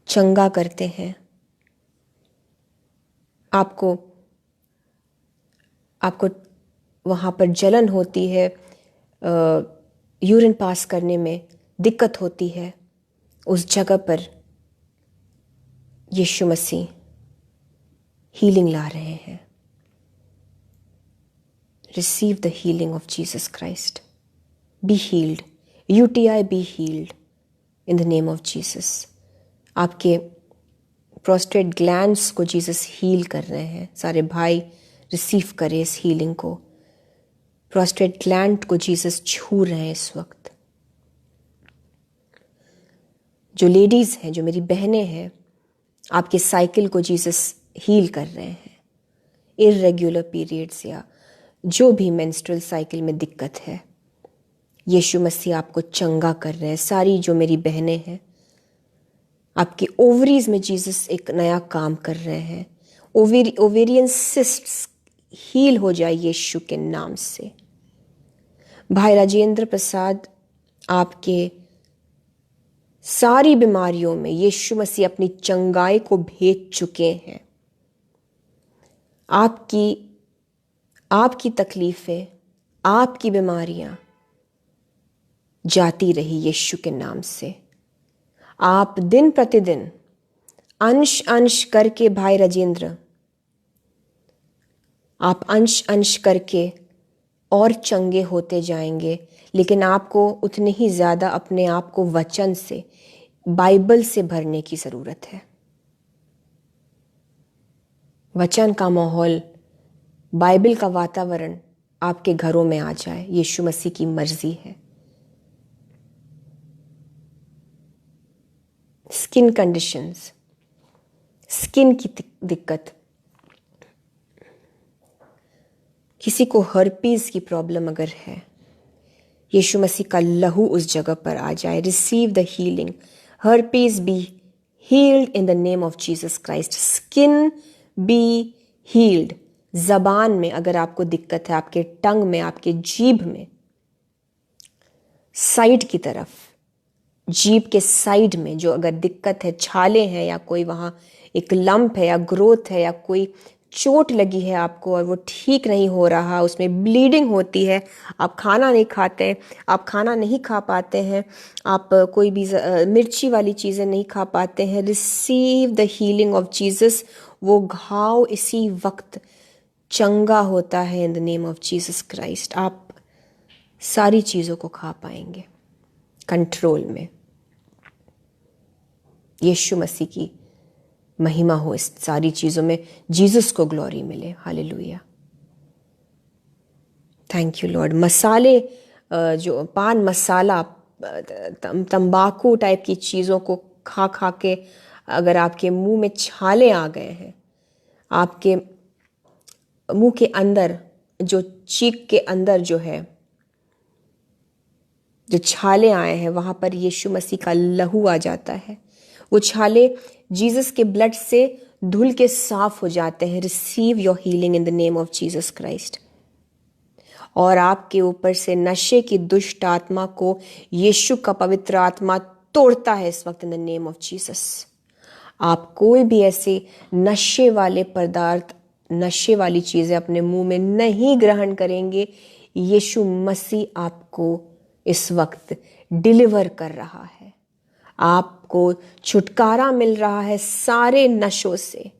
चंगा करते हैं। आपको वहां पर जलन होती है, यूरिन पास करने में दिक्कत होती है, उस जगह पर यीशु मसीह हीलिंग ला रहे हैं। Receive the healing of Jesus Christ. Be healed, UTI be healed in the name of Jesus. आपके प्रोस्टेट ग्लैंड्स को जीसस हील कर रहे हैं। सारे भाई रिसीव करें इस हीलिंग को। प्रोस्टेट ग्लैंड को जीसस छू रहे हैं इस वक्त। जो लेडीज हैं, जो मेरी बहनें हैं, आपके साइकिल को जीसस हील कर रहे हैं। इर्रेगुलर पीरियड्स या जो भी मेंस्ट्रुअल साइकिल में दिक्कत है, यीशु मसीह आपको चंगा कर रहे हैं। सारी जो मेरी बहनें हैं, आपकी ओवरीज में जीसस एक नया काम कर रहे हैं। ओवेरियन सिस्ट्स हील हो जाए यीशु के नाम से। भाई राजेंद्र प्रसाद, आपके सारी बीमारियों में यीशु मसीह अपनी चंगाई को भेज चुके हैं। आपकी तकलीफें, आपकी बीमारियां जाती रही यीशु के नाम से। आप दिन प्रतिदिन अंश अंश करके, भाई राजेंद्र, आप अंश अंश करके और चंगे होते जाएंगे। लेकिन आपको उतने ही ज़्यादा अपने आप को वचन से, बाइबल से भरने की ज़रूरत है। वचन का माहौल, बाइबल का वातावरण आपके घरों में आ जाए, यीशु मसीह की मर्जी है। स्किन कंडीशंस, स्किन की दिक्कत, किसी को हर्पीज की प्रॉब्लम अगर है, यीशु मसीह का लहू उस जगह पर आ जाए। Receive the healing. Herpes be healed in the name of Jesus Christ. Skin be healed. जबान में अगर आपको दिक्कत है, आपके टंग में, आपके जीभ में, साइड की तरफ, जीभ के साइड में जो अगर दिक्कत है, छाले हैं या कोई वहां एक लंप है या ग्रोथ है या कोई चोट लगी है आपको और वो ठीक नहीं हो रहा, उसमें ब्लीडिंग होती है, आप खाना नहीं खाते, आप खाना नहीं खा पाते हैं, आप कोई भी मिर्ची वाली चीज़ें नहीं खा पाते हैं, receive the healing of Jesus. वो घाव इसी वक्त चंगा होता है इन the name of Jesus Christ. आप सारी चीज़ों को खा पाएंगे कंट्रोल में। यीशु मसीह की महिमा हो इस सारी चीज़ों में, जीसस को ग्लोरी मिले। Hallelujah, thank you Lord. मसाले, जो पान मसाला, तंबाकू टाइप की चीज़ों को खा खा के अगर आपके मुंह में छाले आ गए हैं, आपके मुंह के अंदर, जो चीक के अंदर जो है, जो छाले आए हैं, वहां पर यीशु मसीह का लहू आ जाता है। वो छाले जीसस के ब्लड से धुल के साफ हो जाते हैं। Receive your healing in the name of Jesus Christ. और आपके ऊपर से नशे की दुष्ट आत्मा को यीशु का पवित्र आत्मा तोड़ता है इस वक्त इन द नेम ऑफ जीसस। आप कोई भी ऐसे नशे वाले पदार्थ, नशे वाली चीजें अपने मुंह में नहीं ग्रहण करेंगे। यीशु मसीह आपको इस वक्त डिलीवर कर रहा है। आपको छुटकारा मिल रहा है सारे नशों से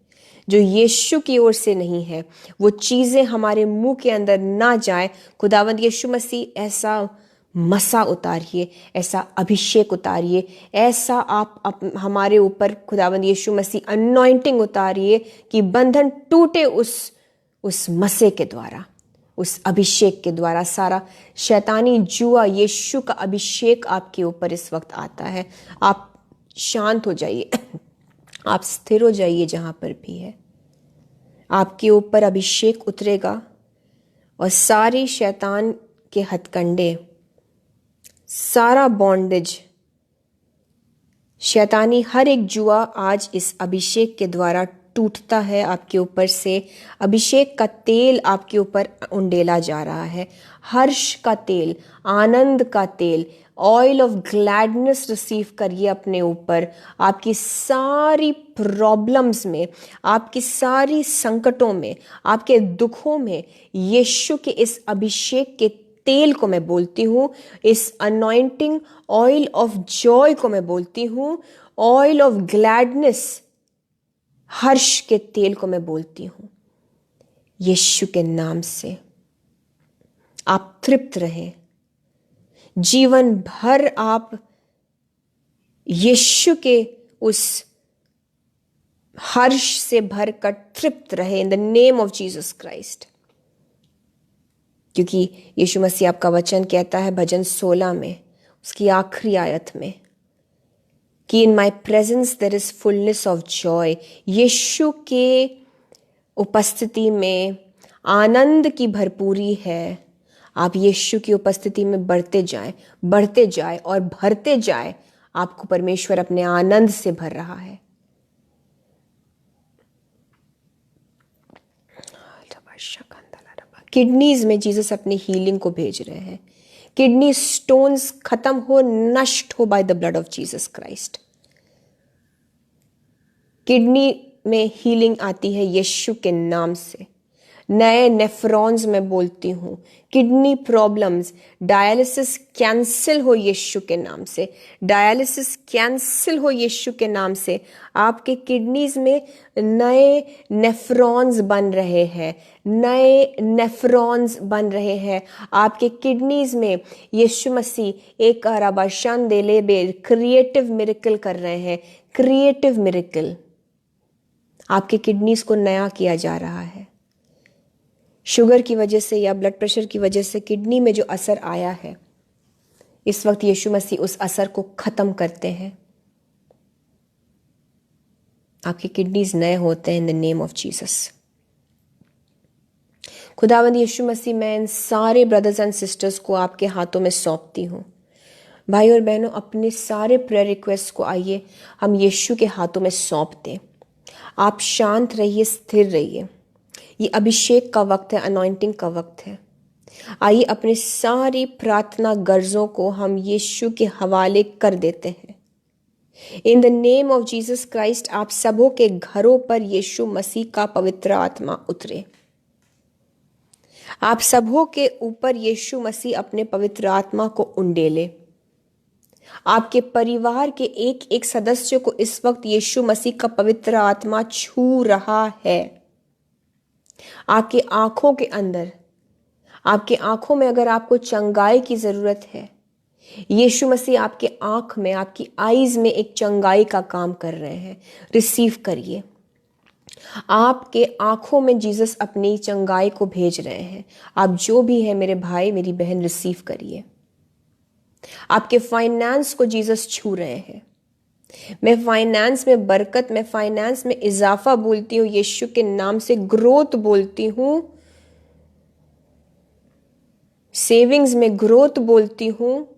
जो यीशु की ओर से नहीं है। वो चीजें हमारे मुंह के अंदर ना जाए। खुदावंद यीशु मसीह ऐसा मसा उतारिए, ऐसा अभिषेक उतारिए, ऐसा आप हमारे ऊपर खुदावंद यीशु मसीह अनॉइंटिंग उतारिए कि बंधन टूटे उस मसे के द्वारा, उस अभिषेक के द्वारा। सारा शैतानी जुआ, यीशु का अभिषेक आपके ऊपर इस वक्त आता है। आप शांत हो जाइए, आप स्थिर हो जाइए जहां पर भी है। आपके ऊपर अभिषेक उतरेगा और सारी शैतान के हथकंडे, सारा बॉन्डेज, शैतानी हर एक जुआ आज इस अभिषेक के द्वारा टूटता है आपके ऊपर से। अभिषेक का तेल आपके ऊपर उंडेला जा रहा है। हर्ष का तेल, आनंद का तेल, ऑयल ऑफ ग्लैडनेस रिसीव करिए अपने ऊपर। आपकी सारी प्रॉब्लम्स में, आपकी सारी संकटों में, आपके दुखों में यीशु के इस अभिषेक के तेल को मैं बोलती हूँ, इस अनॉइंटिंग ऑयल ऑफ जॉय को मैं बोलती हूँ, ऑयल ऑफ ग्लैडनेस, हर्ष के तेल को मैं बोलती हूं। यीशु के नाम से आप तृप्त रहें। जीवन भर आप यीशु के उस हर्ष से भरकर तृप्त रहे इन the name of Jesus Christ. क्योंकि यीशु मसीह आपका वचन कहता है भजन 16 में, उसकी आखिरी आयत में, कि in my presence there is fullness of joy. Yeshu के उपस्थिति में, आनंद की भरपूरी है। आप यीशु की उपस्थिति में बढ़ते जाए और भरते जाए। आपको परमेश्वर अपने आनंद से भर रहा है। किडनीज में जीसस अपनी हीलिंग को भेज रहे हैं। किडनी स्टोन्स खत्म हो, नष्ट हो by the blood of Jesus Christ. Kidney में हीलिंग आती है यीशु के नाम से। नए नेफ्रॉन्स में बोलती हूं। किडनी प्रॉब्लम्स, डायलिसिस कैंसिल हो यीशु के नाम से। डायलिसिस कैंसिल हो यीशु के नाम से। आपके किडनीज में नए नेफ्रॉन्स बन रहे हैं। नए नेफ्रॉन्स बन रहे हैं आपके किडनीज में। यीशु मसीह एक अराबाशान देले बे क्रिएटिव मिरेकल कर रहे हैं। Creative miracle. आपके किडनीज को नया किया जा रहा है। शुगर की वजह से या ब्लड प्रेशर की वजह से किडनी में जो असर आया है, इस वक्त यीशु मसीह उस असर को खत्म करते हैं। आपकी किडनीज नए होते हैं in the name of Jesus. खुदावंद यीशु मसीह, मैं इन सारे ब्रदर्स एंड सिस्टर्स को आपके हाथों में सौंपती हूँ। भाई और बहनों, अपने सारे प्रेयर रिक्वेस्ट को आइए हम यीशु के हाथों में सौंप दें। आप शांत रहिए, स्थिर रहिए। ये अभिषेक का वक्त है, अनॉइंटिंग का वक्त है। आइए अपने सारी प्रार्थना गर्जों को हम यीशु के हवाले कर देते हैं। In the name of Jesus Christ, आप सबों के घरों पर यीशु मसीह का पवित्र आत्मा उतरे। आप सबों के ऊपर यीशु मसीह अपने पवित्र आत्मा को उंडेले। आपके परिवार के एक एक सदस्य को इस वक्त यीशु मसीह का पवित्र आत्मा छू रहा है। आपकी आंखों के अंदर, आपकी आंखों में अगर आपको चंगाई की जरूरत है, यीशु मसीह आपके आंख में, आपकी आईज में एक चंगाई का काम कर रहे हैं। रिसीव करिए। आपके आंखों में जीसस अपनी चंगाई को भेज रहे हैं। आप जो भी है मेरे भाई मेरी बहन, रिसीव करिए। आपके फाइनेंस को जीसस छू रहे हैं। मैं फाइनेंस में बरकत, मैं फाइनेंस में इजाफा बोलती हूँ यीशु के नाम से। ग्रोथ बोलती हूँ, सेविंग्स में ग्रोथ बोलती हूँ।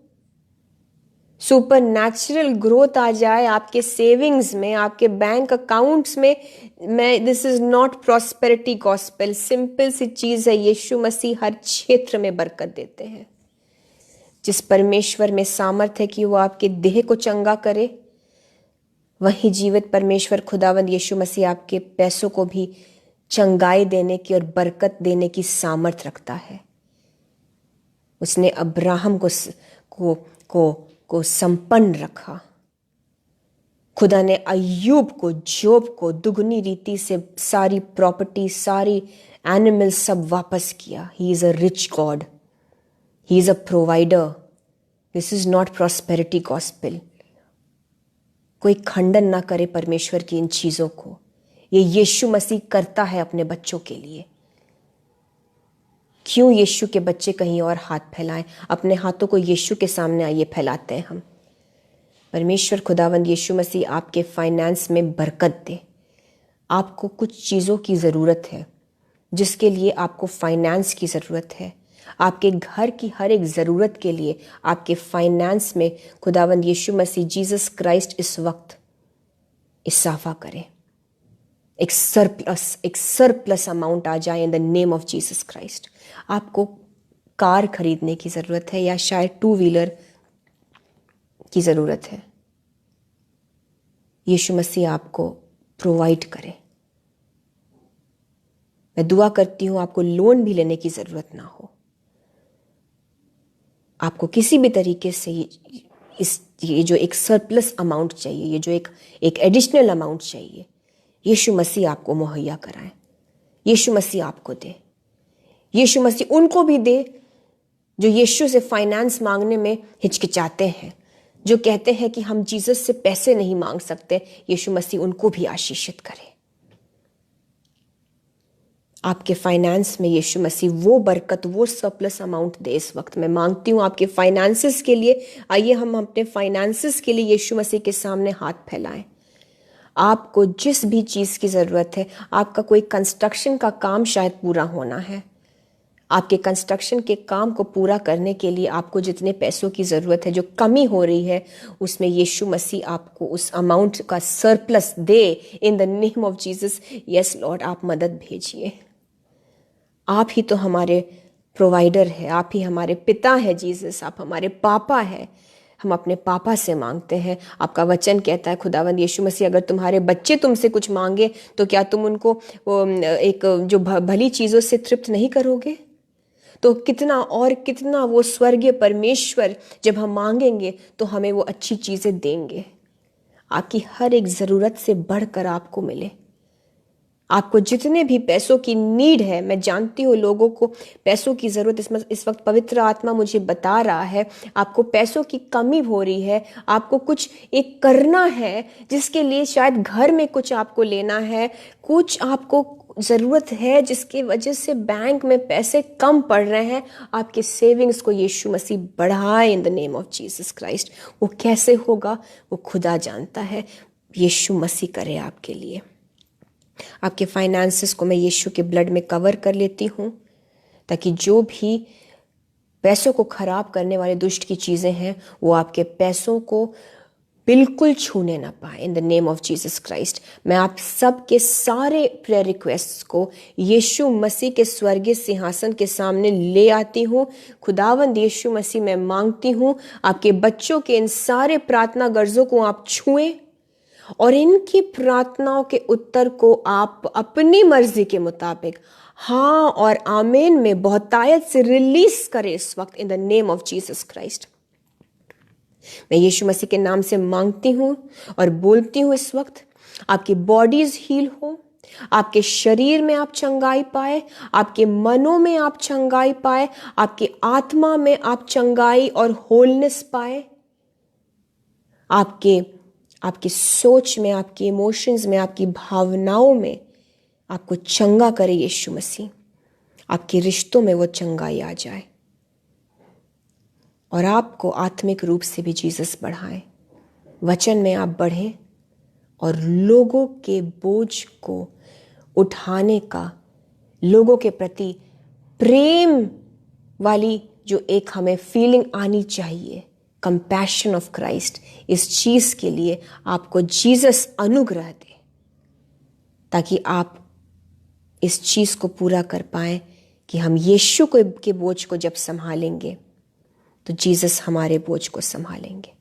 सुपर नेचुरल ग्रोथ आ जाए आपके सेविंग्स में, आपके बैंक अकाउंट्स में। मैं this is not prosperity gospel, simple सी चीज है। यीशु मसीह हर क्षेत्र में बरकत देते हैं। जिस परमेश्वर में सामर्थ है कि वो आपके देह को चंगा करे, वही जीवित परमेश्वर खुदावंद यीशु मसीह आपके पैसों को भी चंगाई देने की और बरकत देने की सामर्थ रखता है। उसने अब्राहम को संपन्न रखा। खुदा ने अय्यूब को, जोब को दुगनी रीति से सारी प्रॉपर्टी, सारी एनिमल सब वापस किया। He is a rich God, he is a provider. This is not prosperity gospel. कोई खंडन ना करे परमेश्वर की इन चीजों को। ये यीशु मसीह करता है अपने बच्चों के लिए। क्यों यीशु के बच्चे कहीं और हाथ फैलाएं? अपने हाथों को यीशु के सामने आइए फैलाते हैं हम। परमेश्वर खुदावंद यीशु मसीह आपके फाइनेंस में बरकत दे। आपको कुछ चीज़ों की ज़रूरत है जिसके लिए आपको फाइनेंस की ज़रूरत है। आपके घर की हर एक ज़रूरत के लिए आपके फाइनेंस में खुदावंद यीशु मसीह जीसस क्राइस्ट इस वक्त इजाफा करे। एक सरप्लस अमाउंट आ जाए इन the name of Jesus Christ. आपको कार खरीदने की ज़रूरत है या शायद 2 व्हीलर की ज़रूरत है, यीशु मसीह आपको प्रोवाइड करे। मैं दुआ करती हूँ आपको लोन भी लेने की ज़रूरत ना हो। आपको किसी भी तरीके से ये जो एक सरप्लस अमाउंट चाहिए, ये जो एक एडिशनल अमाउंट चाहिए, यीशु मसीह आपको मुहैया कराए। यीशु मसीह आपको दे। यीशु मसीह उनको भी दे जो यीशु से फाइनेंस मांगने में हिचकिचाते हैं, जो कहते हैं कि हम जीसस से पैसे नहीं मांग सकते। यीशु मसीह उनको भी आशीषित करे। आपके फाइनेंस में यीशु मसीह वो बरकत, वो सरप्लस अमाउंट दे। इस वक्त मैं मांगती हूँ आपके फाइनेंसेस के लिए। आइए हम अपने फाइनेंसेस के लिए यीशु मसीह के सामने हाथ फैलाएं। आपको जिस भी चीज़ की ज़रूरत है, आपका कोई कंस्ट्रक्शन का काम शायद पूरा होना है, आपके कंस्ट्रक्शन के काम को पूरा करने के लिए आपको जितने पैसों की ज़रूरत है, जो कमी हो रही है, उसमें यीशु मसीह आपको उस अमाउंट का surplus they in the name of Jesus. Yes Lord, आप मदद भेजिए। आप ही तो हमारे प्रोवाइडर है, आप ही हमारे पिता है जीसस, आप हमारे पापा है। हम अपने पापा से मांगते हैं। आपका वचन कहता है खुदावंद यीशु मसीह, अगर तुम्हारे बच्चे तुमसे कुछ मांगे तो क्या तुम उनको एक जो भली चीज़ों से तृप्त नहीं करोगे? तो कितना और कितना वो स्वर्गीय परमेश्वर जब हम मांगेंगे तो हमें वो अच्छी चीज़ें देंगे। आपकी हर एक ज़रूरत से बढ़कर आपको मिले। आपको जितने भी पैसों की नीड है, मैं जानती हूँ लोगों को पैसों की ज़रूरत इस वक्त पवित्र आत्मा मुझे बता रहा है, आपको पैसों की कमी हो रही है, आपको कुछ एक करना है जिसके लिए शायद घर में कुछ आपको लेना है, कुछ आपको ज़रूरत है जिसकी वजह से बैंक में पैसे कम पड़ रहे हैं। आपके सेविंग्स को यीशु मसीह बढ़ाए इन the name of Jesus Christ. वो कैसे होगा वो खुदा जानता है। यीशु मसीह करे आपके लिए। आपके फाइनेंसेस को मैं यीशु के ब्लड में कवर कर लेती हूँ, ताकि जो भी पैसों को खराब करने वाले दुष्ट की चीज़ें हैं वो आपके पैसों को बिल्कुल छूने ना पाए इन the name of Jesus Christ. मैं आप सब के सारे प्रेयर रिक्वेस्ट्स को यीशु मसीह के स्वर्गीय सिंहासन के सामने ले आती हूँ। खुदावंद यीशु मसीह, मैं मांगती हूँ आपके बच्चों के इन सारे प्रार्थना गर्जों को आप छुएं और इनकी प्रार्थनाओं के उत्तर को आप अपनी मर्जी के मुताबिक हाँ और आमीन में बहुतायत से रिलीज करें इस वक्त इन the name of Jesus Christ. मैं यीशु मसीह के नाम से मांगती हूँ और बोलती हूँ इस वक्त आपकी बॉडीज हील हो, आपके शरीर में आप चंगाई पाए, आपके मनों में आप चंगाई पाए, आपकी आत्मा में आप चंगाई और होलनेस पाए, आपकी सोच में, आपकी इमोशंस में, आपकी भावनाओं में आपको चंगा करे यीशु मसीह। आपके रिश्तों में वो चंगाई आ जाए और आपको आत्मिक रूप से भी जीसस बढ़ाए। वचन में आप बढ़ें और लोगों के बोझ को उठाने का, लोगों के प्रति प्रेम वाली जो एक हमें फीलिंग आनी चाहिए, कंपैशन ऑफ क्राइस्ट, इस चीज़ के लिए आपको जीसस अनुग्रह दे, ताकि आप इस चीज़ को पूरा कर पाएं कि हम यीशु के बोझ को जब संभालेंगे तो जीसस हमारे बोझ को संभालेंगे।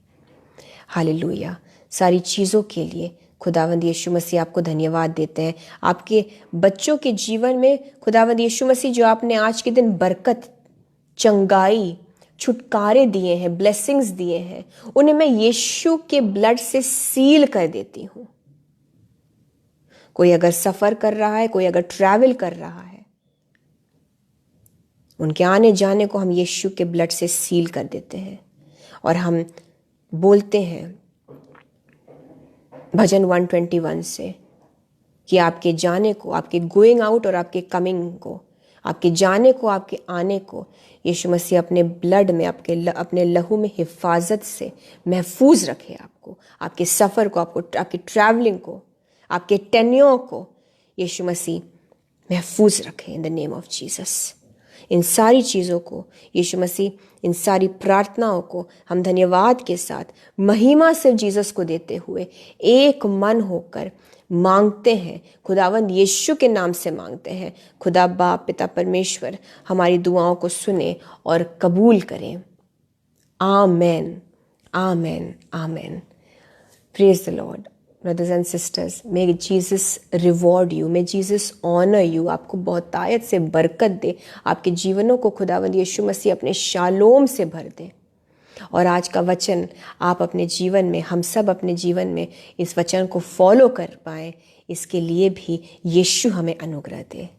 हालेलुया। सारी चीज़ों के लिए खुदावंद यीशु मसीह आपको धन्यवाद देते हैं। आपके बच्चों के जीवन में खुदावंद यीशु मसीह जो आपने आज के दिन बरकत, चंगाई, छुटकारे दिए हैं, ब्लेसिंग्स दिए हैं, उन्हें मैं यीशु के ब्लड से सील कर देती हूँ। कोई अगर सफ़र कर रहा है, कोई अगर ट्रैवल कर रहा है, उनके आने जाने को हम यीशु के ब्लड से सील कर देते हैं और हम बोलते हैं भजन 121 से कि आपके जाने को, आपके गोइंग आउट और आपके कमिंग को, आपके जाने को, आपके आने को यीशु मसीह अपने ब्लड में, अपने लहू में हिफाजत से महफूज रखे। आपको, आपके सफ़र को, आपकी ट्रैवलिंग को, आपके टेन्योर को यीशु मसीह महफूज रखे in the name of Jesus. इन सारी चीज़ों को यीशु मसीह, इन सारी प्रार्थनाओं को हम धन्यवाद के साथ महिमा सिर्फ जीसस को देते हुए एक मन होकर मांगते हैं। खुदावंद यीशु के नाम से मांगते हैं। खुदा बाप पिता परमेश्वर हमारी दुआओं को सुने और कबूल करें। Amen, amen, amen. Praise the Lord. Brothers and sisters, may Jesus reward you, may Jesus honour you. आपको बहुतायत से बरकत दे। आपके जीवनों को खुदावंद यीशु मसीह अपने शालोम से भर दे। और आज का वचन आप अपने जीवन में, हम सब अपने जीवन में इस वचन को फॉलो कर पाएँ, इसके लिए भी यीशु हमें अनुग्रह दे।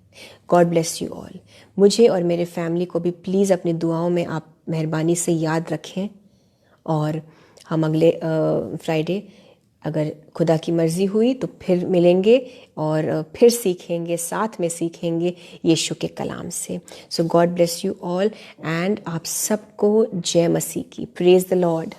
God bless you all. मुझे और मेरे फैमिली को भी प्लीज़ अपनी दुआओं में आप मेहरबानी से याद रखें। और हम अगले फ्राइडे अगर खुदा की मर्ज़ी हुई तो फिर मिलेंगे और फिर सीखेंगे, साथ में सीखेंगे यीशु के कलाम से। So God bless you all and आप सबको जय मसीह की। Praise the Lord.